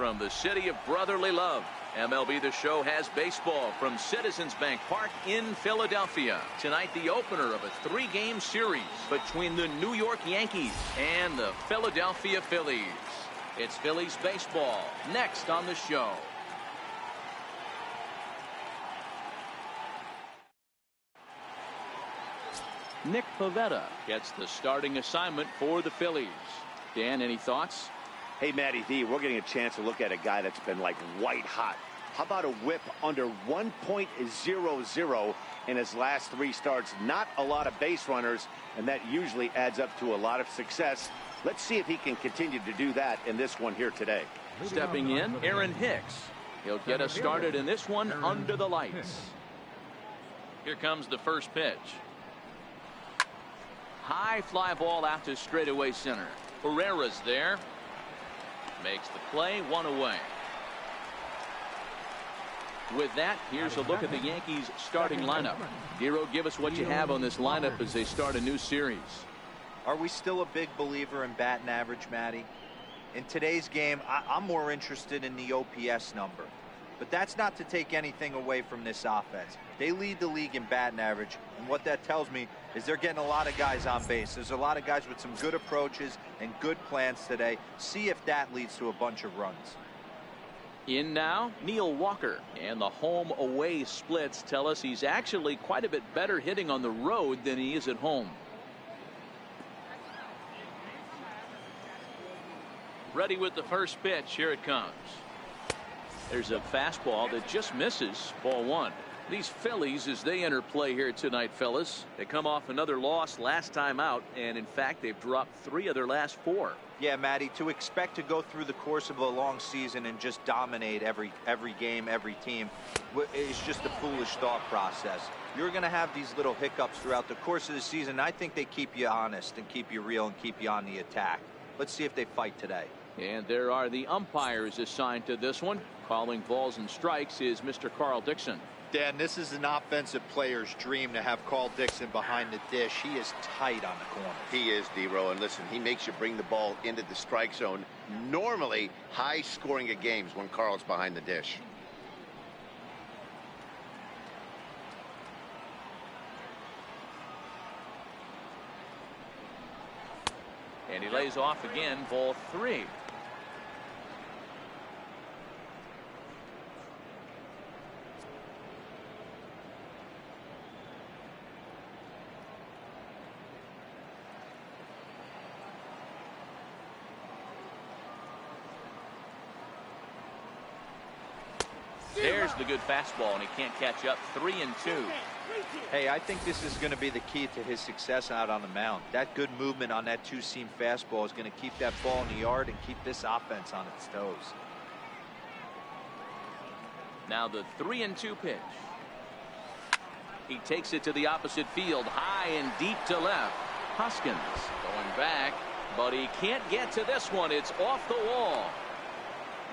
from the city of brotherly love. MLB The Show has baseball from Citizens Bank Park in Philadelphia. Tonight, the opener of a 3-game series between the New York Yankees and the Philadelphia Phillies. It's Phillies baseball next on the show. Nick Pavetta gets the starting assignment for the Phillies. Dan, any thoughts? Hey, Matty D, we're getting a chance to look at a guy that's been like white hot. How about a whip under 1.00 in his last 3 starts? Not a lot of base runners, and that usually adds up to a lot of success. Let's see if he can continue to do that in this one here today. Stepping in, Aaron Hicks. He'll get us started in this one under the lights. Here comes the first pitch. High fly ball out to straightaway center. Herrera's there. Makes the play, 1 away. With that, here's a look at the Yankees starting lineup. Dero, give us what you have on this lineup as they start a new series. Are we still a big believer in batting average, Matty? In today's game, I'm more interested in the OPS number. But that's not to take anything away from this offense. They lead the league in batting average, and what that tells me is they're getting a lot of guys on base. There's a lot of guys with some good approaches and good plans today. See if that leads to a bunch of runs. In now, Neil Walker. And the home-away splits tell us he's actually quite a bit better hitting on the road than he is at home. Ready with the first pitch. Here it comes. There's a fastball that just misses. Ball 1. These Phillies, as they enter play here tonight, fellas, they come off another loss last time out, and in fact they've dropped 3 of their last 4. Yeah, Matty, to expect to go through the course of a long season and just dominate every game, every team is just a foolish thought process. You're going to have these little hiccups throughout the course of the season. I think they keep you honest and keep you real and keep you on the attack. Let's see if they fight today. And there are the umpires assigned to this one. Calling balls and strikes is Mr. Carl Dixon. Dan, this is an offensive player's dream to have Carl Dixon behind the dish. He is tight on the corner. He is, D-Row, and listen, he makes you bring the ball into the strike zone. Normally, high scoring of games when Carl's behind the dish. And he lays off again, ball 3. There's the good fastball, and he can't catch up. 3-2. Hey, I think this is going to be the key to his success out on the mound. That good movement on that 2-seam fastball is going to keep that ball in the yard and keep this offense on its toes. Now the 3-2 pitch. He takes it to the opposite field, high and deep to left. Hoskins going back, but he can't get to this one. It's off the wall.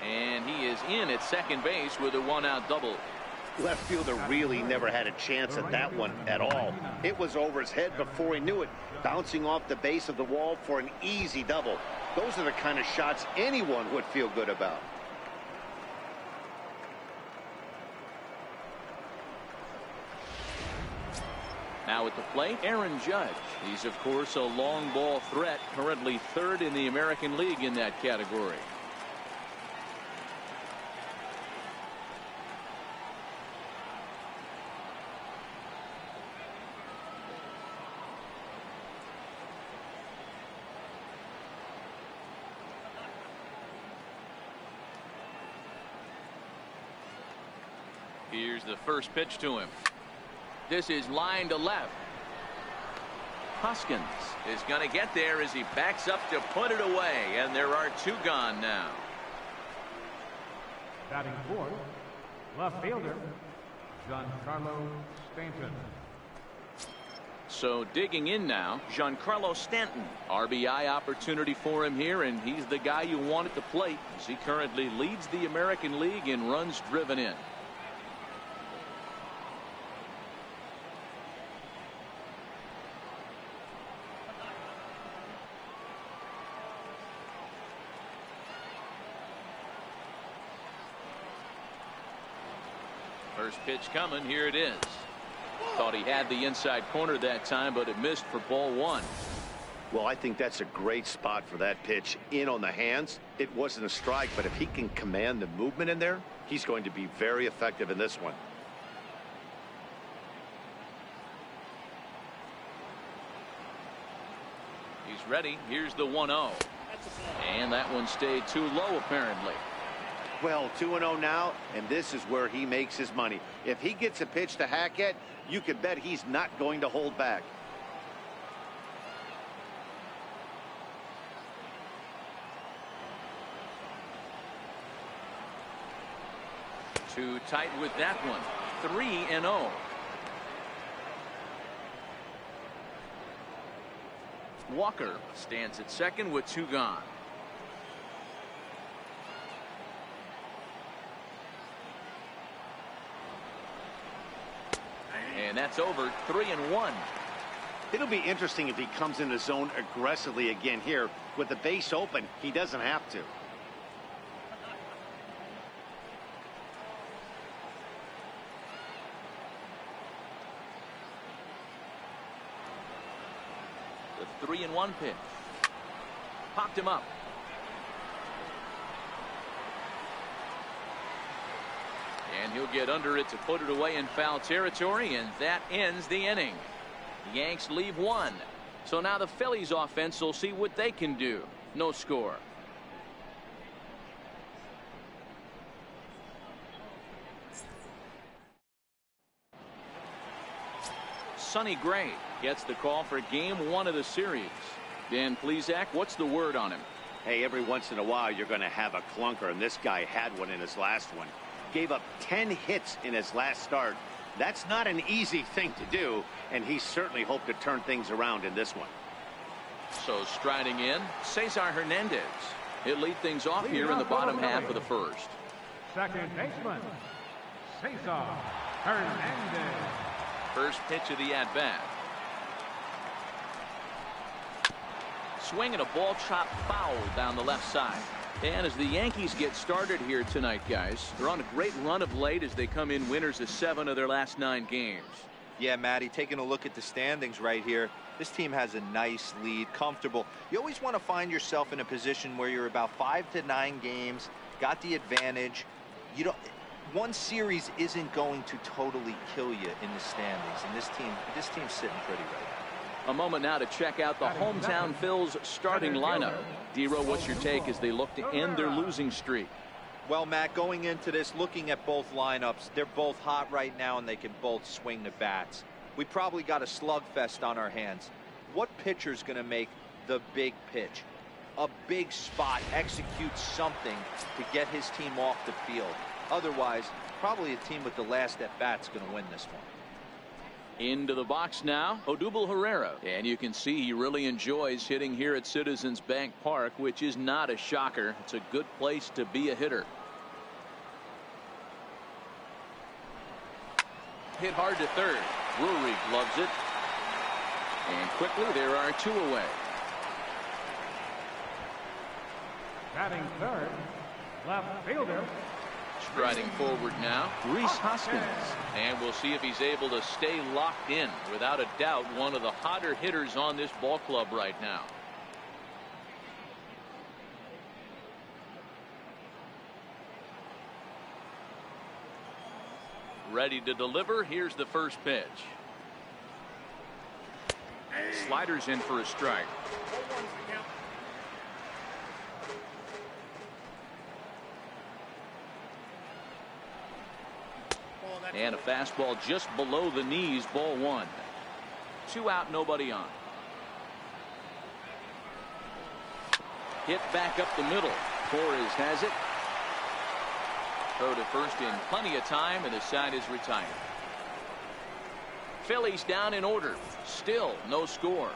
And he is in at second base with a 1-out double. Left fielder really never had a chance at that one at all. It was over his head before he knew it, bouncing off the base of the wall for an easy double. Those are the kind of shots anyone would feel good about. Now at the plate, Erin Judge. He's, of course, a long ball threat, currently 3rd in the American League in that category. Here's the first pitch to him. This is line to left. Hoskins is going to get there as he backs up to put it away, and there are 2 gone now. Batting 4th, left fielder, Giancarlo Stanton. So digging in now, Giancarlo Stanton. RBI opportunity for him here, and he's the guy you want at the plate as he currently leads the American League in runs driven in. First pitch coming. Here it is. Thought he had the inside corner that time, but it missed for ball one. Well, I think that's a great spot for that pitch. In on the hands. It wasn't a strike, but if he can command the movement in there, he's going to be very effective in this one. He's ready. Here's the 1-0. And that one stayed too low, apparently. Well, 2-0 now, and this is where he makes his money. If he gets a pitch to hack at, you can bet he's not going to hold back. Too tight with that one. 3-0. Walker stands at second with 2 gone. And that's over. 3-1. It'll be interesting if he comes in the zone aggressively again here. With the base open, he doesn't have to. The 3-1 pitch. Popped him up. And he'll get under it to put it away in foul territory, and that ends the inning. The Yanks leave 1. So now the Phillies offense will see what they can do. No score. Sonny Gray gets the call for game 1 of the series. Dan Plesac, what's the word on him? Hey, every once in a while you're going to have a clunker, and this guy had one in his last one. Gave up 10 hits in his last start. That's not an easy thing to do, and he certainly hoped to turn things around in this one. So striding in, Cesar Hernandez. He'll lead things off here in the bottom half of the first. Second baseman, Cesar Hernandez. First pitch of the at-bat. Swing and a ball chopped foul down the left side. And as the Yankees get started here tonight, guys, they're on a great run of late as they come in winners of 7 of their last 9 games. Yeah, Matty, taking a look at the standings right here, this team has a nice lead, comfortable. You always want to find yourself in a position where you're about 5 to 9 games, got the advantage. You don't. One series isn't going to totally kill you in the standings, and this team's sitting pretty right now. A moment now to check out the hometown Phil's starting lineup. D-Row, what's your take as they look to end their losing streak? Well, Matt, going into this, looking at both lineups, they're both hot right now, and they can both swing the bats. We probably got a slugfest on our hands. What pitcher's going to make the big pitch? A big spot, execute something to get his team off the field. Otherwise, probably a team with the last at-bat's going to win this one. Into the box now, Odubel Herrera. And you can see he really enjoys hitting here at Citizens Bank Park, which is not a shocker. It's a good place to be a hitter. Hit hard to third. Drury loves it. And quickly, there are 2 away. Batting third, left fielder. Striding forward now, Rhys Hoskins. And we'll see if he's able to stay locked in. Without a doubt, one of the hotter hitters on this ball club right now. Ready to deliver. Here's the first pitch. Sliders in for a strike. And a fastball just below the knees, ball 1. 2 out, nobody on. Hit back up the middle. Torres has it. Throw to first in plenty of time, and the side is retired. Phillies down in order. Still no score.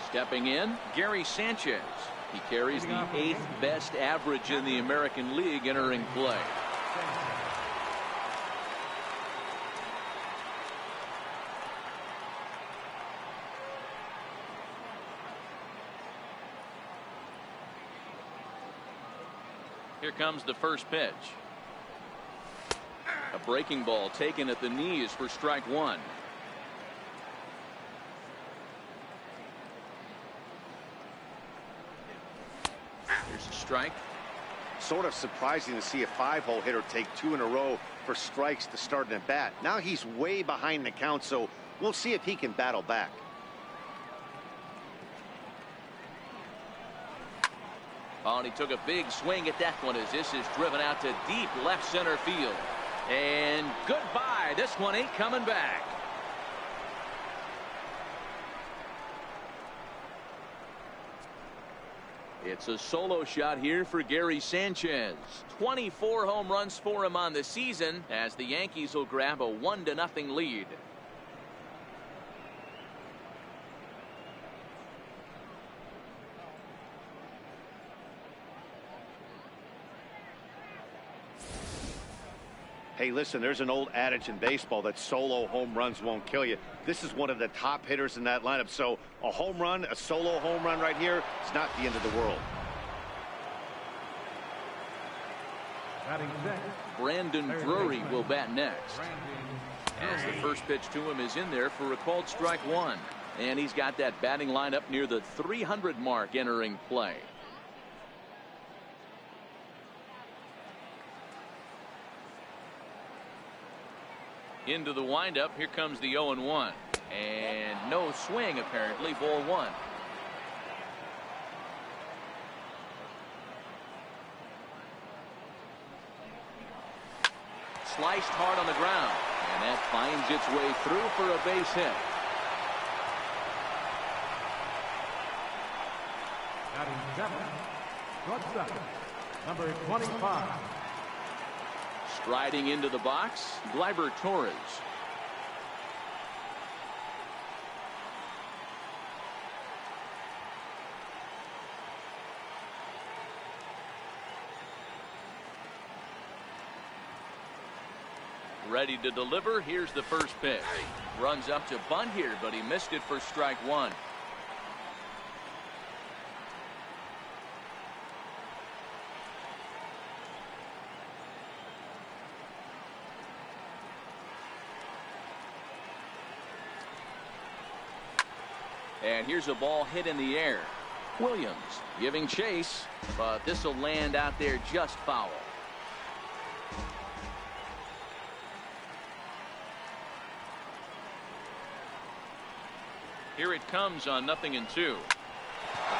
Stepping in, Gary Sanchez. He carries the 8th best average in the American League entering play. Here comes the first pitch. A breaking ball taken at the knees for strike one. Here's a strike. Sort of surprising to see a 5-hole hitter take 2 in a row for strikes to start an at bat. Now he's way behind the count, so we'll see if he can battle back. Oh, and he took a big swing at that one as this is driven out to deep left center field. And goodbye. This one ain't coming back. It's a solo shot here for Gary Sanchez. 24 home runs for him on the season as the Yankees will grab a 1-0 lead. Hey, listen, there's an old adage in baseball that solo home runs won't kill you. This is one of the top hitters in that lineup. So a home run, a solo home run right here, it's not the end of the world. Brandon Drury will bat next. As the first pitch to him is in there for a called strike one. And he's got that batting lineup near the 300 mark entering play. Into the windup. Here comes the 0-1. And no swing, apparently. Ball one. Sliced hard on the ground. And that finds its way through for a base hit. Batting seventh, shortstop, number 25. Striding into the box, Gleyber Torres. Ready to deliver. Here's the first pitch. Runs up to bunt here, but he missed it for strike one. And here's a ball hit in the air. Williams giving chase, but this will land out there just foul. Here it comes on 0-2. A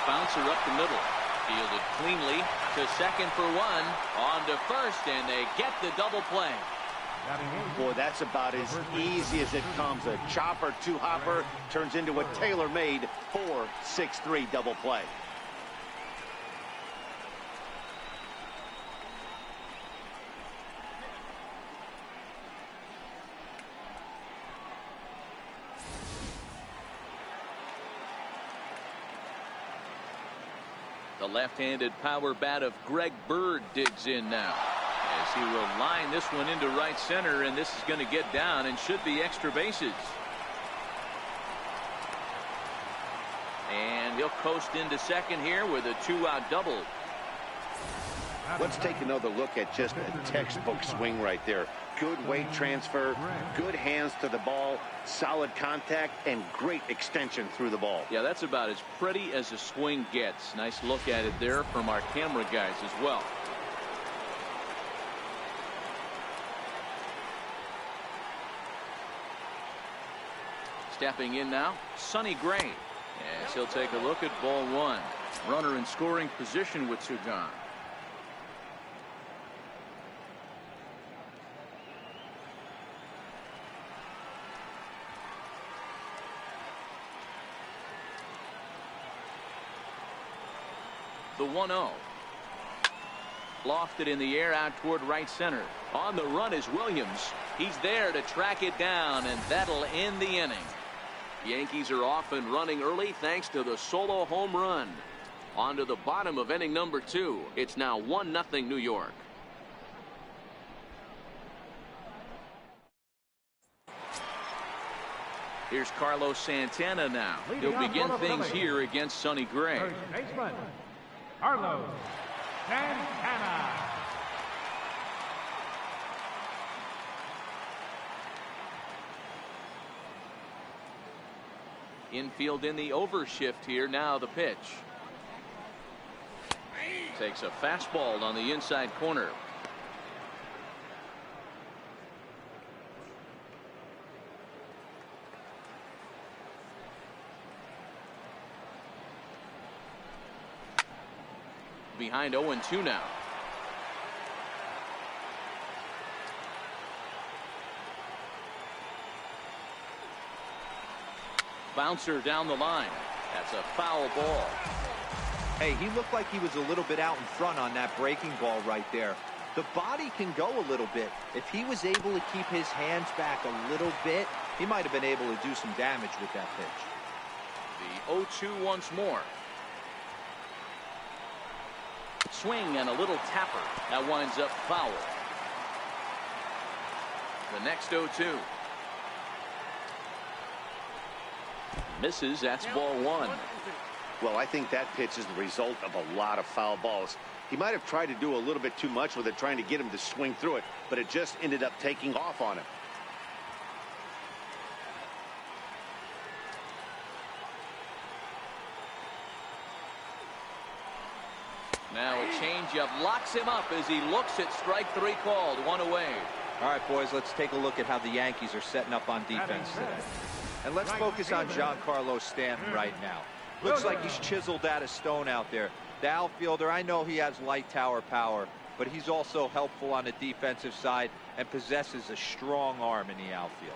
bouncer up the middle. Fielded cleanly to second for one. On to first, and they get the double play. Boy, that's about as easy as it comes. A chopper two-hopper turns into a tailor-made 4-6-3 double play. The left-handed power bat of Greg Bird digs in now. As he will line this one into right center, and this is going to get down and should be extra bases. And he'll coast into second here with a 2-out double. Let's take another look at just a textbook swing right there. Good weight transfer, good hands to the ball, solid contact, and great extension through the ball. Yeah, that's about as pretty as a swing gets. Nice look at it there from our camera guys as well. Stepping in now, Sonny Gray. Yes, he'll take a look at ball one. Runner in scoring position with two gone. The 1-0. Lofted in the air out toward right center. On the run is Williams. He's there to track it down, and that'll end the inning. Yankees are off and running early thanks to the solo home run. On to the bottom of inning number 2. It's now 1-0 New York. Here's Carlos Santana now. He'll begin things here against Sonny Gray. First baseman, Carlos Santana. Infield in the overshift here. Now the pitch. Takes a fastball on the inside corner. Behind 0-2 now. Bouncer down the line. That's a foul ball. Hey, he looked like he was a little bit out in front on that breaking ball right there. The body can go a little bit. If he was able to keep his hands back a little bit, he might have been able to do some damage with that pitch. The 0-2 once more. Swing and a little tapper. That winds up foul. The next 0-2. Misses. That's ball one. Well, I think that pitch is the result of a lot of foul balls. He might have tried to do a little bit too much with it, trying to get him to swing through it, but it just ended up taking off on him. Now a changeup locks him up as he looks at strike three called. One away. All right, boys, let's take a look at how the Yankees are setting up on defense today. And let's focus on Giancarlo Stanton right now. Looks like he's chiseled out of stone out there. The outfielder, I know he has light tower power, but he's also helpful on the defensive side and possesses a strong arm in the outfield.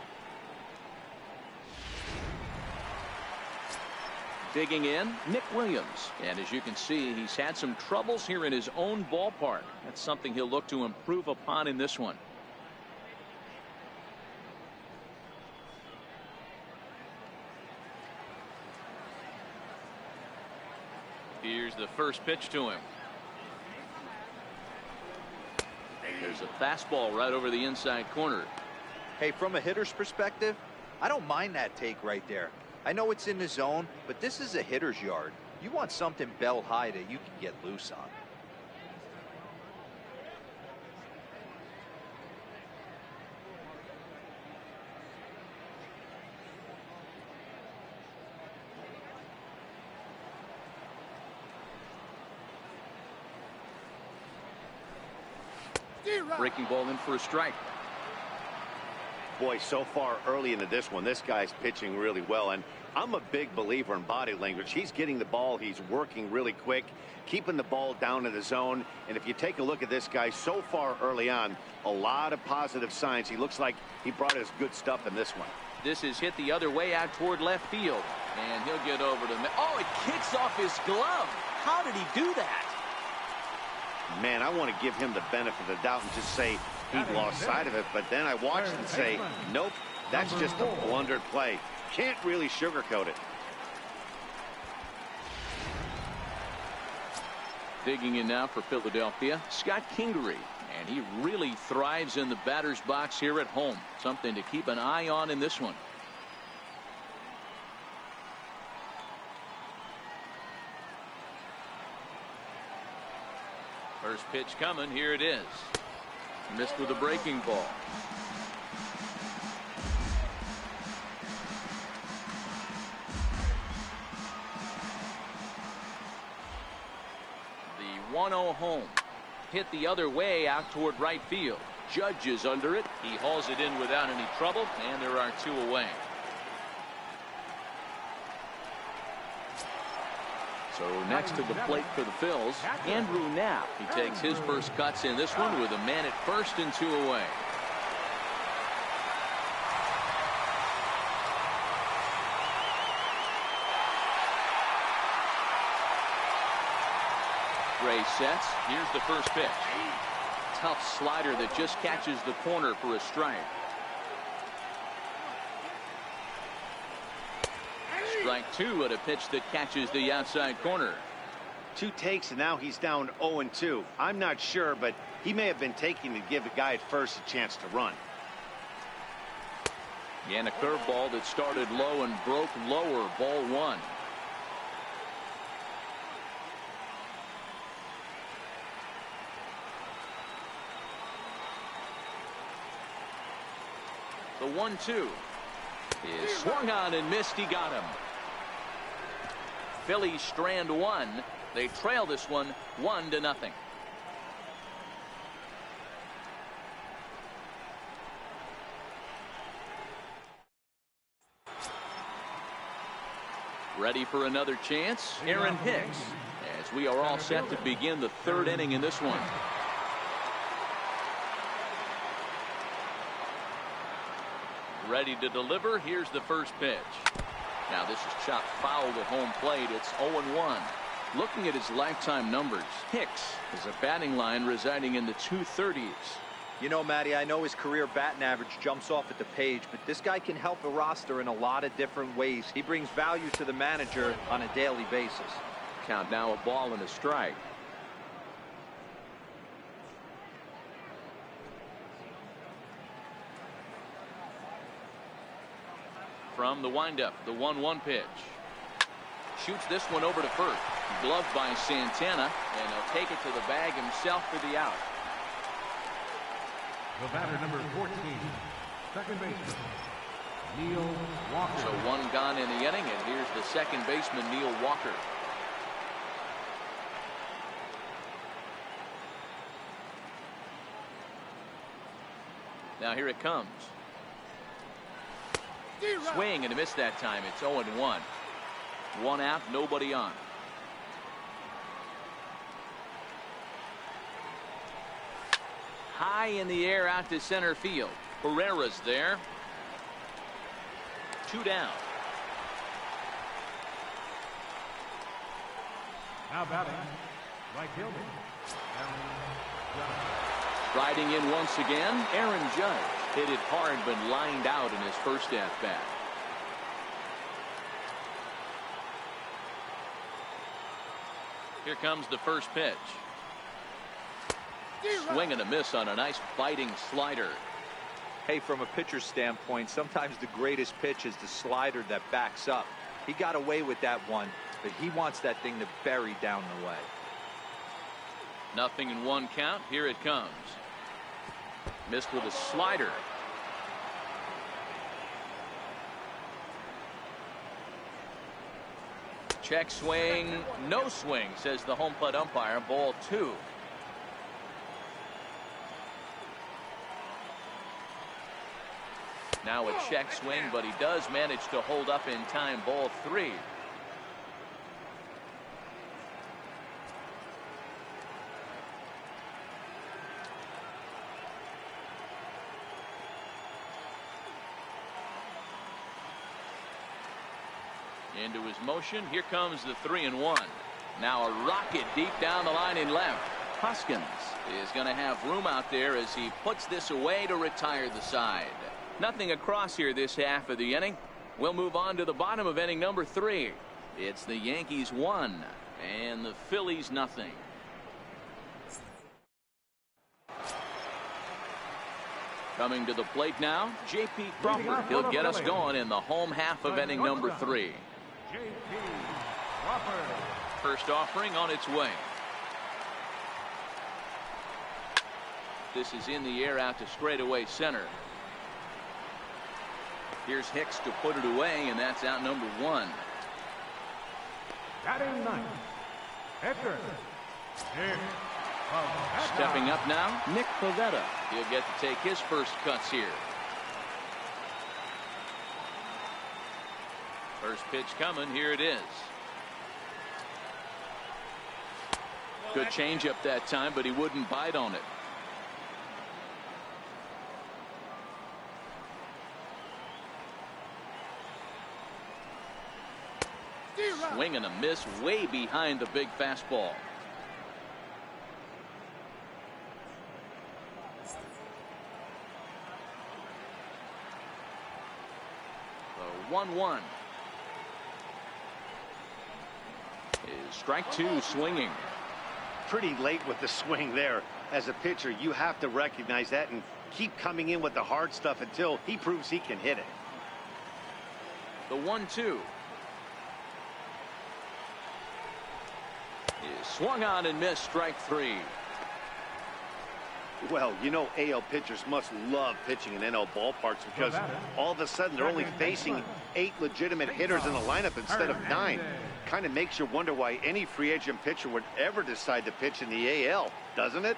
Digging in, Nick Williams. And as you can see, he's had some troubles here in his own ballpark. That's something he'll look to improve upon in this one. Here's the first pitch to him. There's a fastball right over the inside corner. Hey, from a hitter's perspective, I don't mind that take right there. I know it's in the zone, but this is a hitter's yard. You want something bell high that you can get loose on. Breaking ball in for a strike. Boy, so far early into this one, this guy's pitching really well, and I'm a big believer in body language. He's getting the ball, he's working really quick, keeping the ball down in the zone, and if you take a look at this guy so far early on, a lot of positive signs. He looks like he brought his good stuff in this one. This is hit the other way out toward left field, and he'll get over to oh, it kicks off his glove. How did he do that? Man, I want to give him the benefit of the doubt and just say he lost sight of it, but then I watched and say, nope, that's just a blundered play. Can't really sugarcoat it. Digging in now for Philadelphia, Scott Kingery, and he really thrives in the batter's box here at home. Something to keep an eye on in this one. First pitch coming. Here it is. Missed with a breaking ball. The 1-0 home. Hit the other way out toward right field. Judge is under it. He hauls it in without any trouble, and there are two away. So next to the plate for the Phils, Andrew Knapp. He takes his first cuts in this one with a man at first and two away. Gray sets. Here's the first pitch. Tough slider that just catches the corner for a strike. Strike two at a pitch that catches the outside corner. Two takes, and now he's down 0-2. I'm not sure, but he may have been taking to give the guy at first a chance to run. And a curveball that started low and broke lower. Ball one. The 1-2 is swung on and missed. He got him. Phillies strand one. They trail this one 1-0. Ready for another chance? Aaron Hicks, as we are all set to begin the third inning in this one. Ready to deliver. Here's the first pitch. Now this is chopped foul to home plate. It's 0-1. Looking at his lifetime numbers, Hicks is a batting line residing in the 230s. You know, Matty, I know his career batting average jumps off at the page, but this guy can help a roster in a lot of different ways. He brings value to the manager on a daily basis. Count now, a ball and a strike. From the windup, the 1-1 pitch. Shoots this one over to first. Gloved by Santana, and he'll take it to the bag himself for the out. The batter, number 14, second baseman, Neil Walker. So one gone in the inning, and here's the second baseman, Neil Walker. Now here it comes. Swing and a miss that time. It's 0-1. One out, nobody on. High in the air out to center field. Herrera's there. 2 down. Now batting, right fielder, Erin Judge. Riding in once again, Erin Judge. Hit it hard, but lined out in his first at-bat. Here comes the first pitch. Swing and a miss on a nice biting slider. Hey, from a pitcher's standpoint, sometimes the greatest pitch is the slider that backs up. He got away with that one, but he wants that thing to bury down the way. 0-1 count. Here it comes. Missed with a slider. Check swing, no swing, says the home plate umpire. Ball 2. Now a check swing, but he does manage to hold up in time. Ball 3. Into his motion. Here comes the 3-1. Now a rocket deep down the line in left. Hoskins is going to have room out there as he puts this away to retire the side. Nothing across here this half of the inning. We'll move on to the bottom of inning number 3. It's the Yankees 1 and the Phillies 0. Coming to the plate now, J.P. Crawford. He'll get us going in the home half of inning number 3. J.P. Crawford. First offering on its way. This is in the air out to straightaway center. Here's Hicks to put it away, and that's out number 1. Batting ninth, pitcher, Nick Pavetta. Stepping up now, Nick Pavetta. He'll get to take his first cuts here. First pitch coming. Here it is. Good changeup that time, but he wouldn't bite on it. Swing and a miss way behind the big fastball. The 1-1 is strike 2, swinging. Pretty late with the swing there. As a pitcher, you have to recognize that and keep coming in with the hard stuff until he proves he can hit it. The 1-2 is swung on and missed. Strike 3. Well, you know, AL pitchers must love pitching in NL ballparks because all of a sudden they're only facing 8 legitimate hitters in the lineup instead of 9. Kind of makes you wonder why any free agent pitcher would ever decide to pitch in the AL, doesn't it?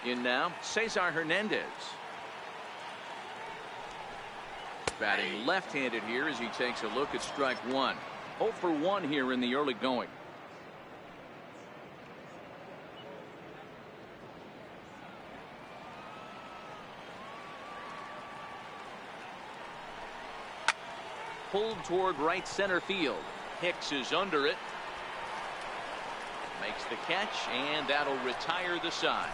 In now, Cesar Hernandez. Batting left-handed here as he takes a look at strike one. 0 for 1 here in the early going. Pulled toward right center field. Hicks is under it. Makes the catch, and that'll retire the side.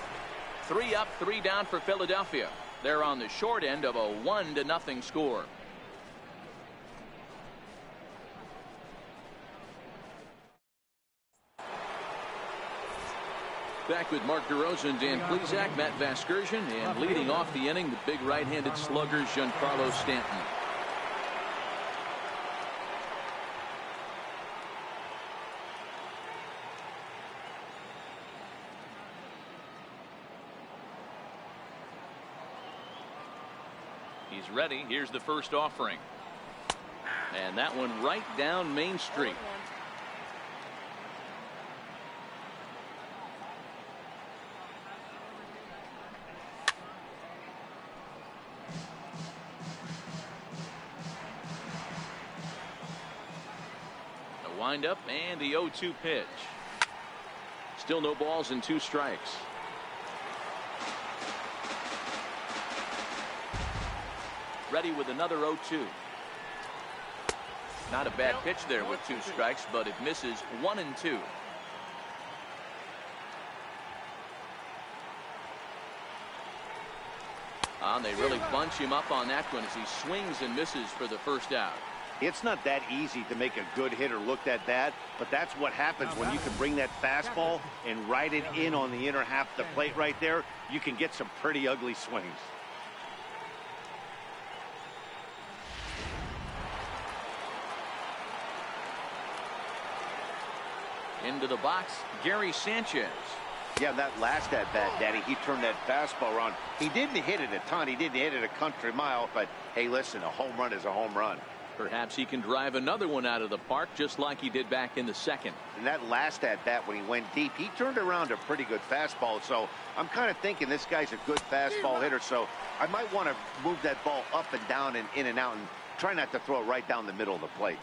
3 up, 3 down for Philadelphia. They're on the short end of a 1-0 score. Back with Mark DeRosa and Dan Plesac, Matt Vasgersian, and leading off the inning, the big right-handed slugger, Giancarlo Stanton. He's ready. Here's the first offering. And that one right down Main Street. The windup and the 0-2 pitch. Still no balls and 2 strikes. Ready with another 0-2. Not a bad pitch there with 2 strikes, but it misses 1 and 2. They really bunch him up on that one as he swings and misses for the first out. It's not that easy to make a good hitter look that bad, but that's what happens when you can bring that fastball and ride it in on the inner half of the plate right there. You can get some pretty ugly swings. Into the box, Gary Sanchez. Yeah, that last at-bat, Daddy, he turned that fastball around. He didn't hit it a ton. He didn't hit it a country mile, but hey, listen, a home run is a home run. Perhaps he can drive another one out of the park just like he did back in the second. And that last at-bat when he went deep, he turned around a pretty good fastball. So I'm kind of thinking this guy's a good fastball hitter. So I might want to move that ball up and down and in and out and try not to throw it right down the middle of the plate.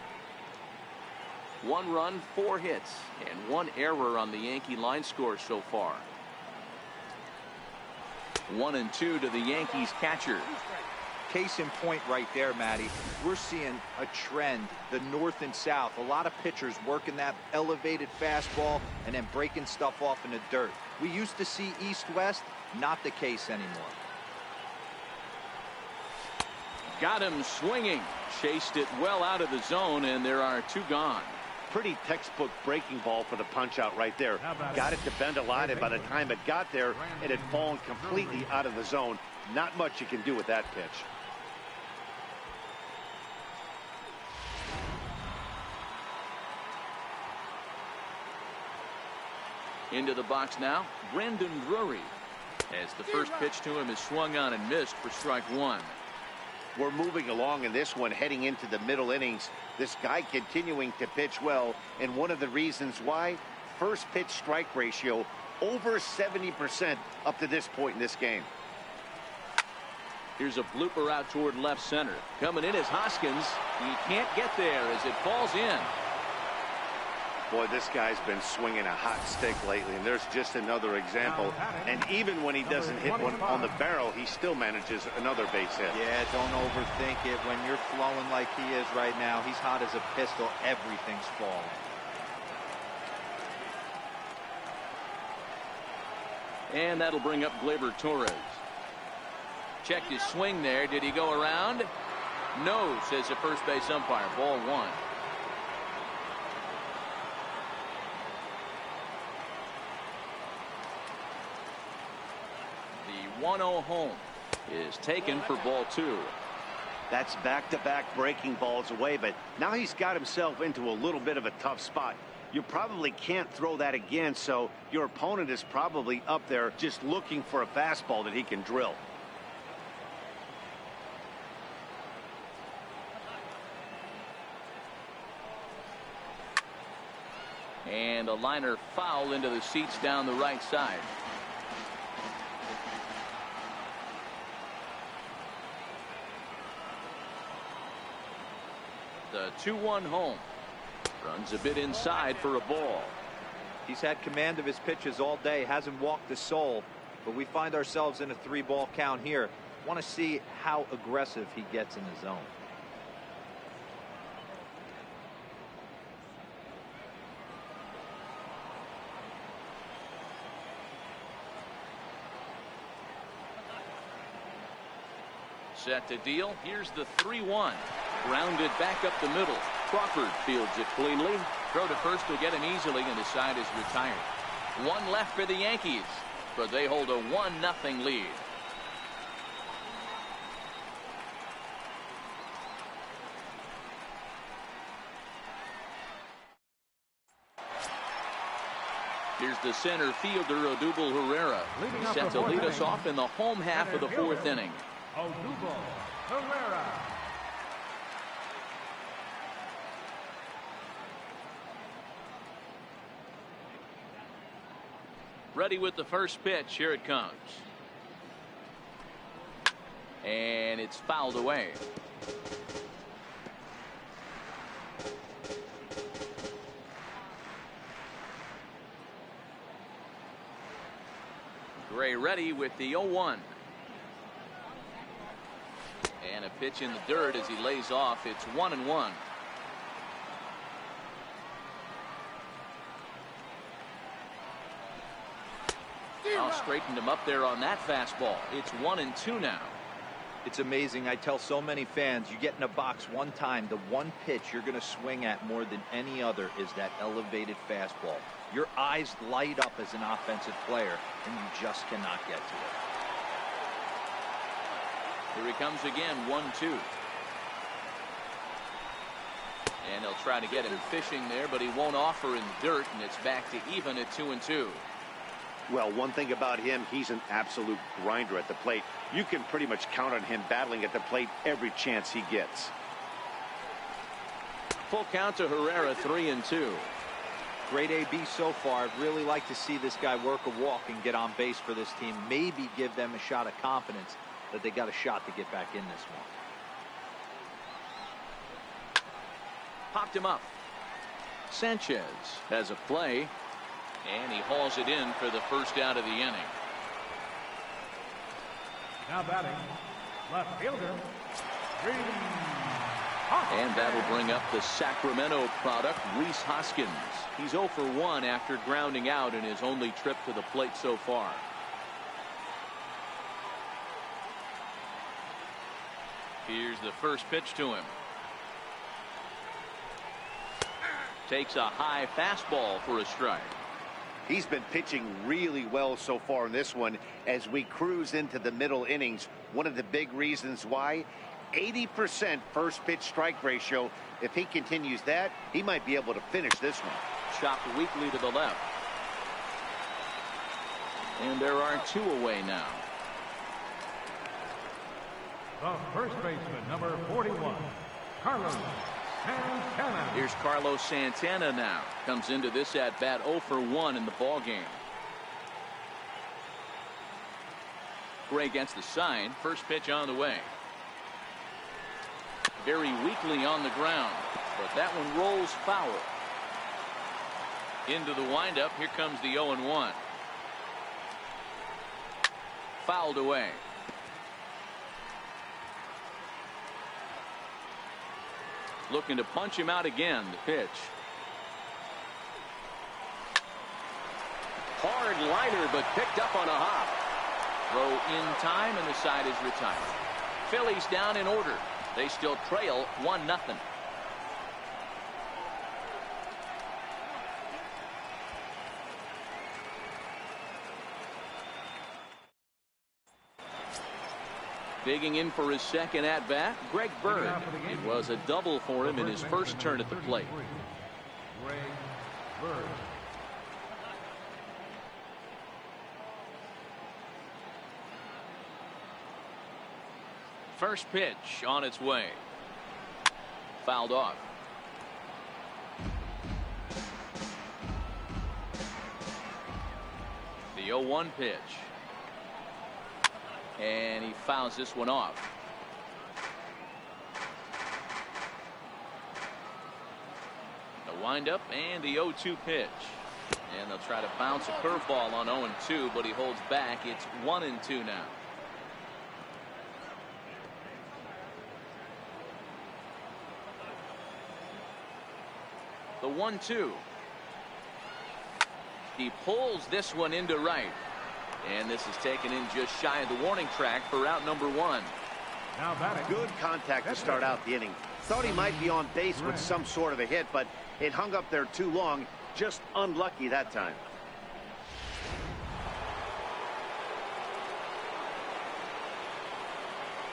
1 run, 4 hits, and 1 error on the Yankee line score so far. 1 and 2 to the Yankees catcher. Case in point right there, Matty. We're seeing a trend, the north and south. A lot of pitchers working that elevated fastball and then breaking stuff off in the dirt. We used to see east-west, not the case anymore. Got him swinging. Chased it well out of the zone, and there are 2 gone. Pretty textbook breaking ball for the punch out right there. Got it to bend a lot, and by the time it got there, it had fallen completely out of the zone. Not much you can do with that pitch. Into the box now, Brandon Drury. As the first pitch to him is swung on and missed for strike 1. We're moving along in this one, heading into the middle innings. This guy continuing to pitch well, and one of the reasons why, first pitch strike ratio over 70% up to this point in this game. Here's a blooper out toward left center. Coming in is Hoskins. He can't get there as it falls in. Boy, this guy's been swinging a hot stick lately, and there's just another example. And even when he doesn't hit one on the barrel, he still manages another base hit. Yeah, don't overthink it. When you're flowing like he is right now, he's hot as a pistol. Everything's falling. And that'll bring up Gleyber Torres. Checked his swing there. Did he go around? No, says the first base umpire. Ball 1. The 1-0 home is taken for ball 2. That's back-to-back breaking balls away, but now he's got himself into a little bit of a tough spot. You probably can't throw that again, so your opponent is probably up there just looking for a fastball that he can drill. And a liner foul into the seats down the right side. The 2-1 home. Runs a bit inside for a ball. He's had command of his pitches all day, hasn't walked a soul, but we find ourselves in a 3-ball count here. Want to see how aggressive he gets in the zone. Set to deal. Here's the 3-1. Grounded back up the middle. Crawford fields it cleanly. Throw to first will get him easily, and his side is retired. One left for the Yankees, but they hold a 1-0 lead. Here's the center fielder, Odubel Herrera. He's set to lead us off in the home half of the 4th inning. Odubel Herrera. Ready with the first pitch. Here it comes. And it's fouled away. Gray ready with the 0-1. And a pitch in the dirt as he lays off. It's 1-1. Straightened him up there on that fastball. It's 1-2 now. It's amazing. I tell so many fans, you get in a box one time, the one pitch you're going to swing at more than any other is that elevated fastball. Your eyes light up as an offensive player, and you just cannot get to it. Here he comes again, 1-2. And they'll try to get him fishing there, but he won't offer in the dirt, and it's back to even at 2-2. Well, one thing about him, he's an absolute grinder at the plate. You can pretty much count on him battling at the plate every chance he gets. Full count to Herrera, 3-2. Great AB so far. I'd really like to see this guy work a walk and get on base for this team. Maybe give them a shot of confidence that they got a shot to get back in this one. Popped him up. Sanchez has a play. And he hauls it in for the first out of the inning. Now batting, left fielder, and that'll bring up the Sacramento product, Rhys Hoskins. He's 0 for 1 after grounding out in his only trip to the plate so far. Here's the first pitch to him. Takes a high fastball for a strike. He's been pitching really well so far in this one as we cruise into the middle innings. One of the big reasons why, 80% first pitch strike ratio. If he continues that, he might be able to finish this one. Chopped weakly to the left. And there are 2 away now. the first baseman, number 41, Carlos Santana. Here's Carlos Santana now. Comes into this at bat 0 for 1 in the ball game. Gray against the sign. First pitch on the way. Very weakly on the ground, but that one rolls foul. Into the windup. Here comes the 0-1. Fouled away. Looking to punch him out again. The pitch. Hard liner, but picked up on a hop. Throw in time, and the side is retired. Phillies down in order. They still trail 1-0. Digging in for his second at-bat, Greg Bird. It was a double for him in his first turn at the plate. Greg Bird. First pitch on its way. Fouled off. The 0-1 pitch. And he fouls this one off. The windup and the 0-2 pitch. And they'll try to bounce a curveball on 0-2, but he holds back. It's 1-2 now. The 1-2. He pulls this one into right. And this is taken in just shy of the warning track for out number 1. Now batting. Good contact to start out the inning. Thought he might be on base with some sort of a hit, but it hung up there too long. Just unlucky that time.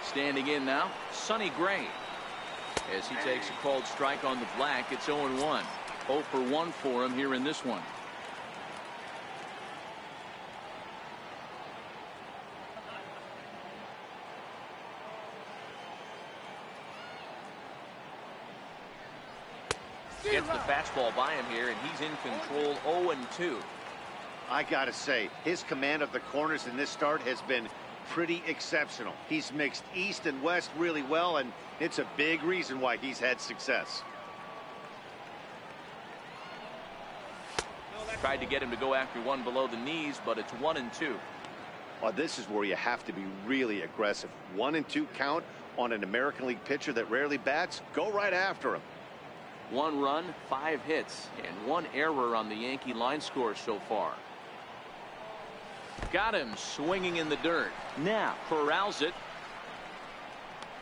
Standing in now, Sonny Gray. As he takes a called strike on the black, it's 0-1. 0 for 1 for him here in this one. Gets the fastball by him here, and he's in control. 0-2. I gotta say, his command of the corners in this start has been pretty exceptional. He's mixed east and west really well, and it's a big reason why he's had success. Tried to get him to go after one below the knees, but it's 1-2. Well, this is where you have to be really aggressive. 1-2 count on an American League pitcher that rarely bats. Go right after him. 1 run, 5 hits, and 1 error on the Yankee line score so far. Got him swinging in the dirt. Now corrals it.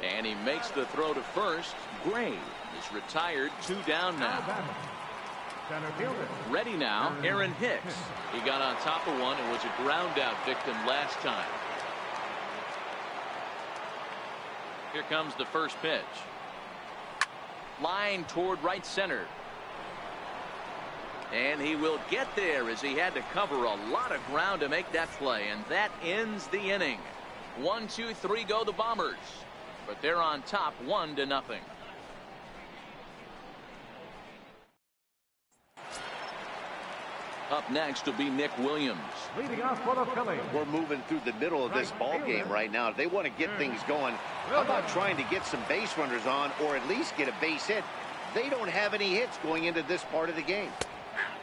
And he makes the throw to first. Gray is retired. 2 down now. Center fielder. Ready now, Erin Hicks. He got on top of one and was a ground out victim last time. Here comes the first pitch. Line toward right center. And he will get there as he had to cover a lot of ground to make that play. And that ends the inning. 1, 2, 3 go the Bombers. But they're on top 1-0. Up next will be Nick Williams. Leading off for the Phillies. We're moving through the middle of this ball game right now. If they want to get things going, how about trying to get some base runners on or at least get a base hit? They don't have any hits going into this part of the game.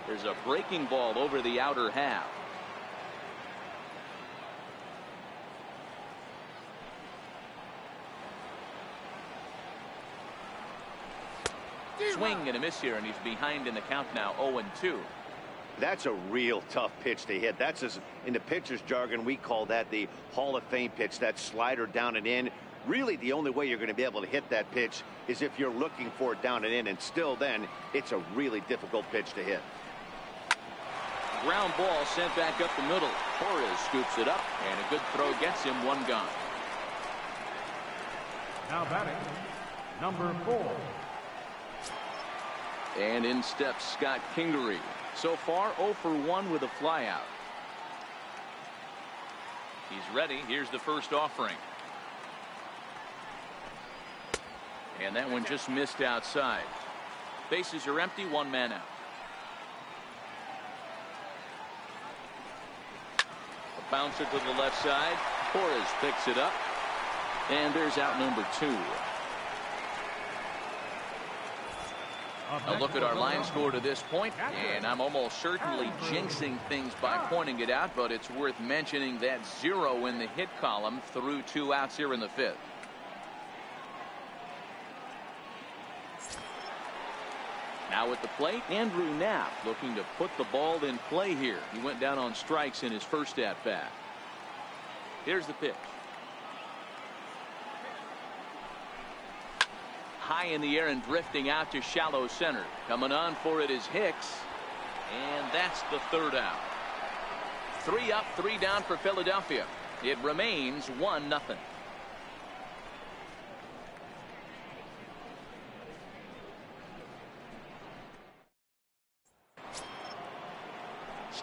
There's a breaking ball over the outer half. Swing and a miss here, and he's behind in the count now. 0-2. That's a real tough pitch to hit. That's in the pitcher's jargon, we call that the Hall of Fame pitch. That slider down and in. Really, the only way you're going to be able to hit that pitch is if you're looking for it down and in, and still then, it's a really difficult pitch to hit. Ground ball sent back up the middle. Torres scoops it up, and a good throw gets him 1 gone. Now batting, number 4. And in steps Scott Kingery. So far 0 for 1 with a flyout. He's ready. Here's the first offering. And that one just missed outside. Bases are empty, 1 man out. A bouncer to the left side. Torres picks it up. And there's out number 2. A look at our line score to this point, and I'm almost certainly jinxing things by pointing it out, but it's worth mentioning that 0 in the hit column through 2 outs here in the 5th. Now at the plate, Andrew Knapp looking to put the ball in play here. He went down on strikes in his first at-bat. Here's the pitch. High in the air and drifting out to shallow center. Coming on for it is Hicks. And that's the 3rd out. 3 up, 3 down for Philadelphia. It remains 1-0.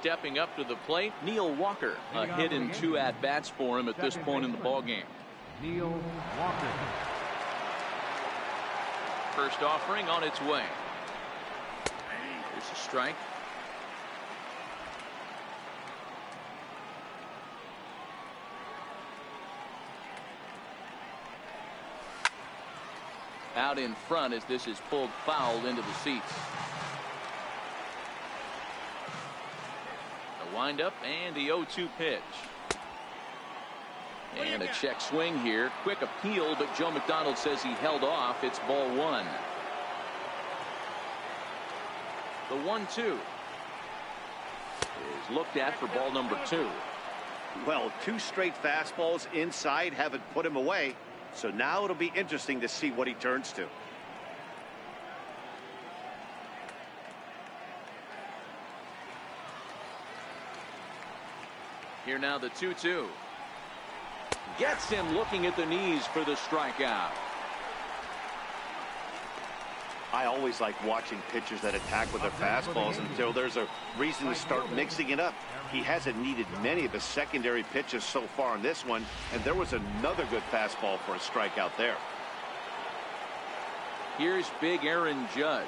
stepping up to the plate, Neil Walker. A hit and 2 at-bats for him at this point in the ballgame. Neil Walker. First offering on its way. Here's a strike. Out in front as this is pulled foul into the seats. The windup and the 0-2 pitch. And a check swing here. Quick appeal, but Joe McDonald says he held off. It's ball 1. The 1-2 is looked at for ball number 2. Well, 2 straight fastballs inside haven't put him away. So now it'll be interesting to see what he turns to. Here now the 2-2. Gets him looking at the knees for the strikeout. I always like watching pitchers that attack with their fastballs until there's a reason to start mixing it up. He hasn't needed many of his secondary pitches so far in this one, and there was another good fastball for a strikeout there. Here's big Erin Judge.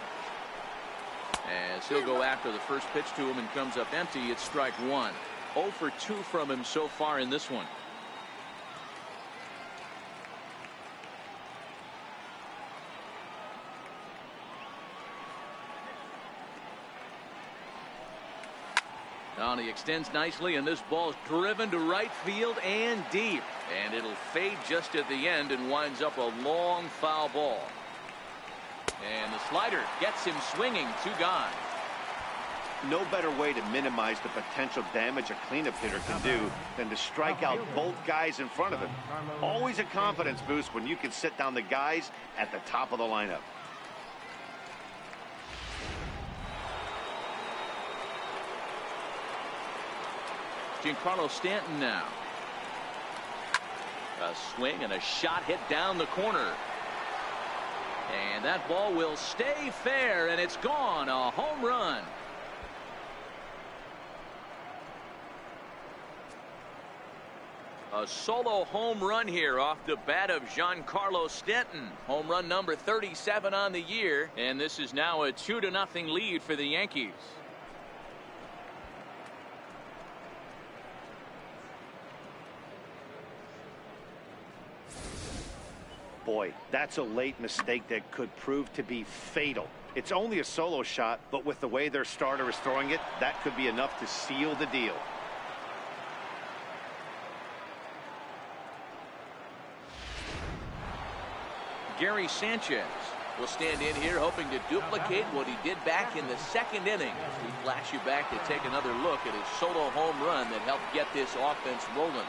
As he'll go after the first pitch to him and comes up empty, it's strike 1. 0 for 2 from him so far in this one. He extends nicely, and this ball's driven to right field and deep. And it'll fade just at the end and winds up a long foul ball. And the slider gets him swinging. 2 gone. No better way to minimize the potential damage a cleanup hitter can do than to strike out both guys in front of him. Always a confidence boost when you can sit down the guys at the top of the lineup. Giancarlo Stanton now. A swing and a shot hit down the corner. And that ball will stay fair, and it's gone. A home run. A solo home run here off the bat of Giancarlo Stanton. Home run number 37 on the year, and this is now a 2-0 lead for the Yankees. Boy, that's a late mistake that could prove to be fatal. It's only a solo shot, but with the way their starter is throwing it, that could be enough to seal the deal. Gary Sanchez will stand in here hoping to duplicate what he did back in the second inning. We flash you back to take another look at his solo home run that helped get this offense rolling.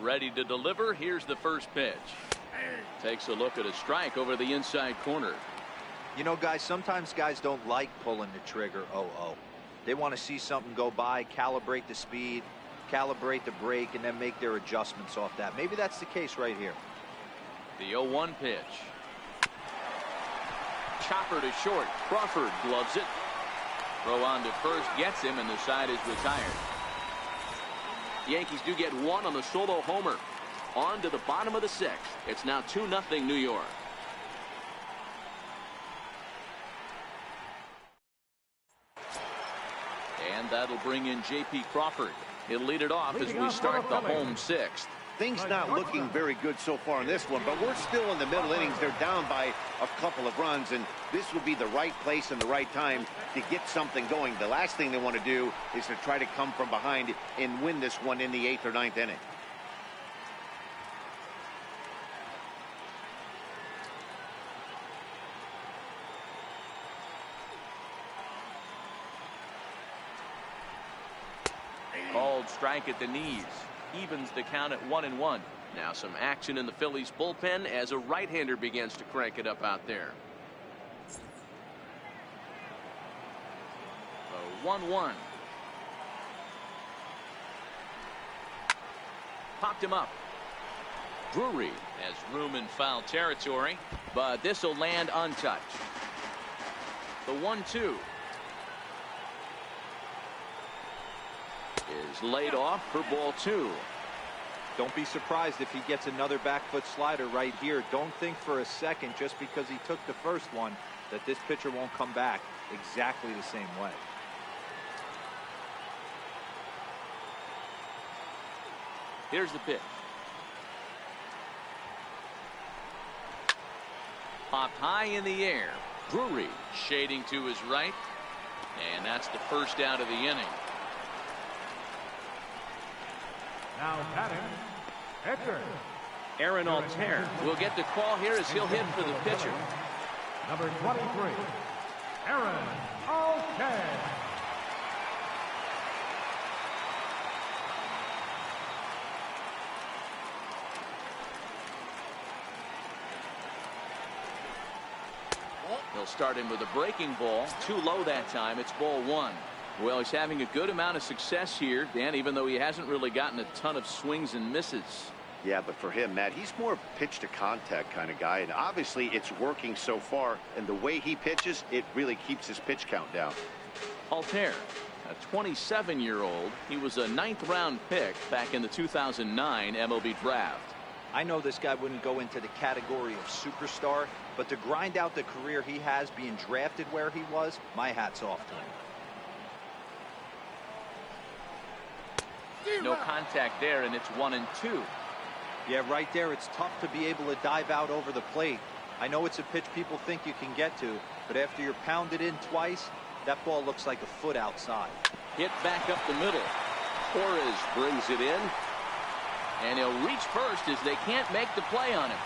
Ready to deliver. Here's the first pitch. Takes a look at a strike over the inside corner. You know, guys, sometimes guys don't like pulling the trigger 0-0. They want to see something go by, calibrate the speed, calibrate the break, and then make their adjustments off that. Maybe that's the case right here. The 0-1 pitch. Chopper to short. Crawford gloves it. Throw on to first gets him, and the side is retired. The Yankees do get 1 on the solo homer. On to the bottom of the 6th. It's now 2-0 New York. And that'll bring in J.P. Crawford. He'll lead it off as we start the home 6th. Things not looking very good so far in this one, but we're still in the middle innings. They're down by a couple of runs, and this would be the right place and the right time to get something going. The last thing they want to do is to try to come from behind and win this one in the 8th or 9th inning. Called strike at the knees. Evens the count at 1-1. Now some action in the Phillies bullpen as a right-hander begins to crank it up out there. 1-1. Popped him up. Drury has room in foul territory, but this will land untouched. The 1-2 is laid off for ball 2. Don't be surprised if he gets another back foot slider right here. Don't think for a second, just because he took the first one, that this pitcher won't come back exactly the same way. Here's the pitch. Popped high in the air. Drury shading to his right. And that's the first out of the inning. Now batting, pitcher. Aaron Altair will get the call here as he'll hit for the pitcher. Number 23, Erin Judge. He'll start him with a breaking ball. Too low that time. It's ball 1. Well, he's having a good amount of success here, Dan, even though he hasn't really gotten a ton of swings and misses. Yeah, but for him, Matt, he's more pitch to contact kind of guy, and obviously it's working so far, and the way he pitches, it really keeps his pitch count down. Altair, a 27-year-old. He was a 9th round pick back in the 2009 MLB draft. I know this guy wouldn't go into the category of superstar, but to grind out the career he has being drafted where he was, my hat's off to him. No contact there, and it's 1-2. Yeah, right there, it's tough to be able to dive out over the plate. I know it's a pitch people think you can get to, but after you're pounded in twice, that ball looks like a foot outside. Hit back up the middle. Torres brings it in, and he'll reach first as they can't make the play on him.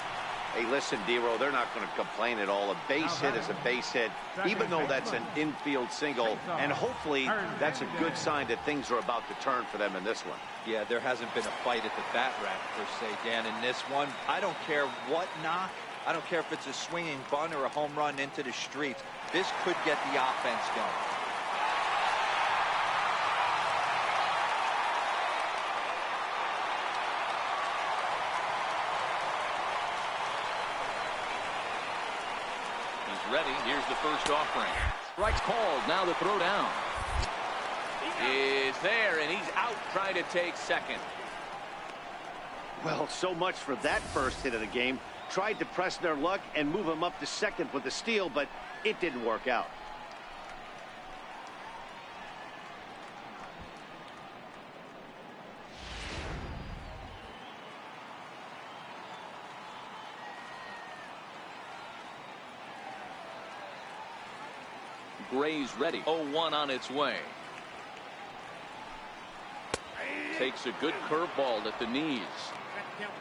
Hey, listen, D-Row, they're not going to complain at all. A base hit is a base hit, even though that's an infield single. And hopefully that's a good sign that things are about to turn for them in this one. Yeah, there hasn't been a fight at the bat rack, per se, Dan, in this one. I don't care what knock. I don't care if it's a swinging bunt or a home run into the streets. This could get the offense going. Ready. Here's the first offering. Strike's called. Now the throw down is there, and he's out trying to take second. Well, so much for that first hit of the game. Tried to press their luck and move him up to second with the steal, but it didn't work out. Gray's ready. 0-1 on its way. Takes a good curveball at the knees.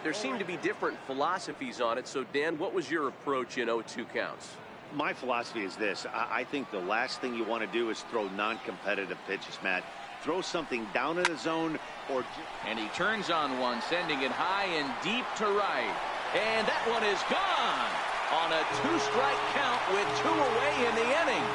There seem to be different philosophies on it. So, Dan, what was your approach in 0-2 counts? My philosophy is this. I think the last thing you want to do is throw non-competitive pitches, Matt. Throw something down in the zone or... And he turns on one, sending it high and deep to right. And that one is gone on a 2-strike count with 2 away in the inning.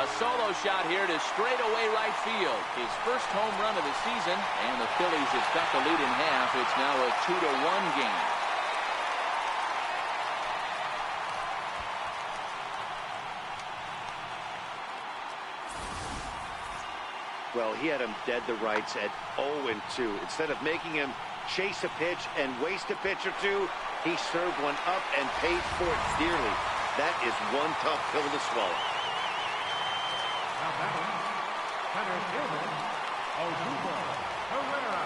A solo shot here to straightaway right field. His first home run of the season, and the Phillies have cut the lead in half. It's now a 2-1 game. Well, he had him dead to rights at 0-2. Instead of making him chase a pitch and waste a pitch or two, he served one up and paid for it dearly. That is one tough pill to swallow. Now batting, center fielder, Odubel Herrera.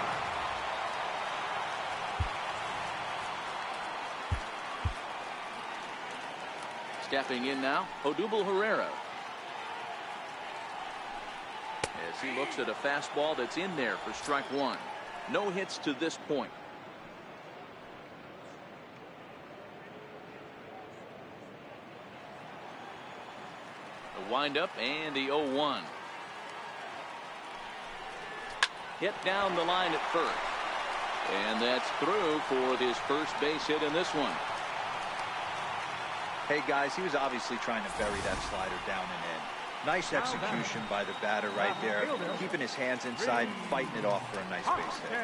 Stepping in now, Odubel Herrera. As he looks at a fastball that's in there for strike 1. No hits to this point. The windup and the 0-1. Hit down the line at first. And that's through for his first base hit in this one. Hey, guys, he was obviously trying to bury that slider down and in. Nice execution by the batter right there, keeping his hands inside and fighting it off for a nice base hit.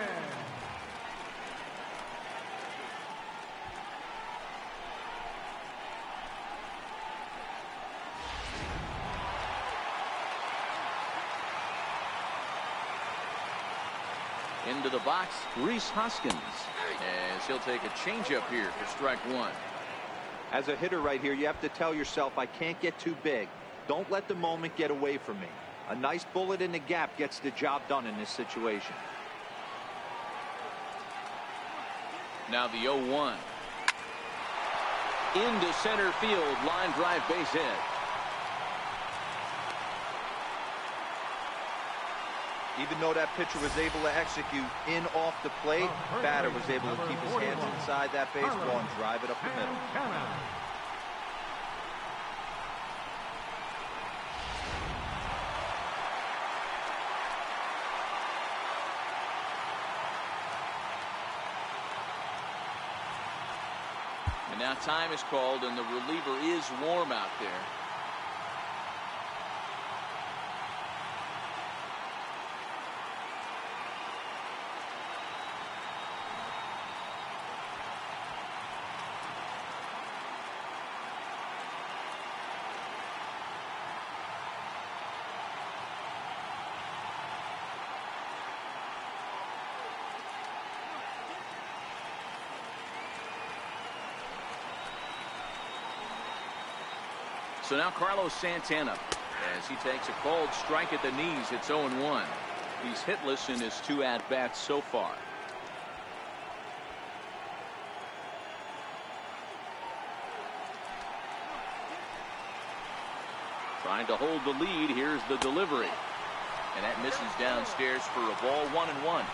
Into the box, Rhys Hoskins, as he'll take a changeup here for strike one. As a hitter right here, you have to tell yourself, I can't get too big. Don't let the moment get away from me. A nice bullet in the gap gets the job done in this situation. Now the 0-1. Into center field, line drive base hit. Even though that pitcher was able to execute in off the plate, batter was able to keep his hands inside that baseball and drive it up the middle. And now time is called, and the reliever is warm out there. So now Carlos Santana, as he takes a cold strike at the knees. It's 0-1. He's hitless in his 2 at-bats so far. Trying to hold the lead. Here's the delivery. And that misses downstairs for a ball, 1-1.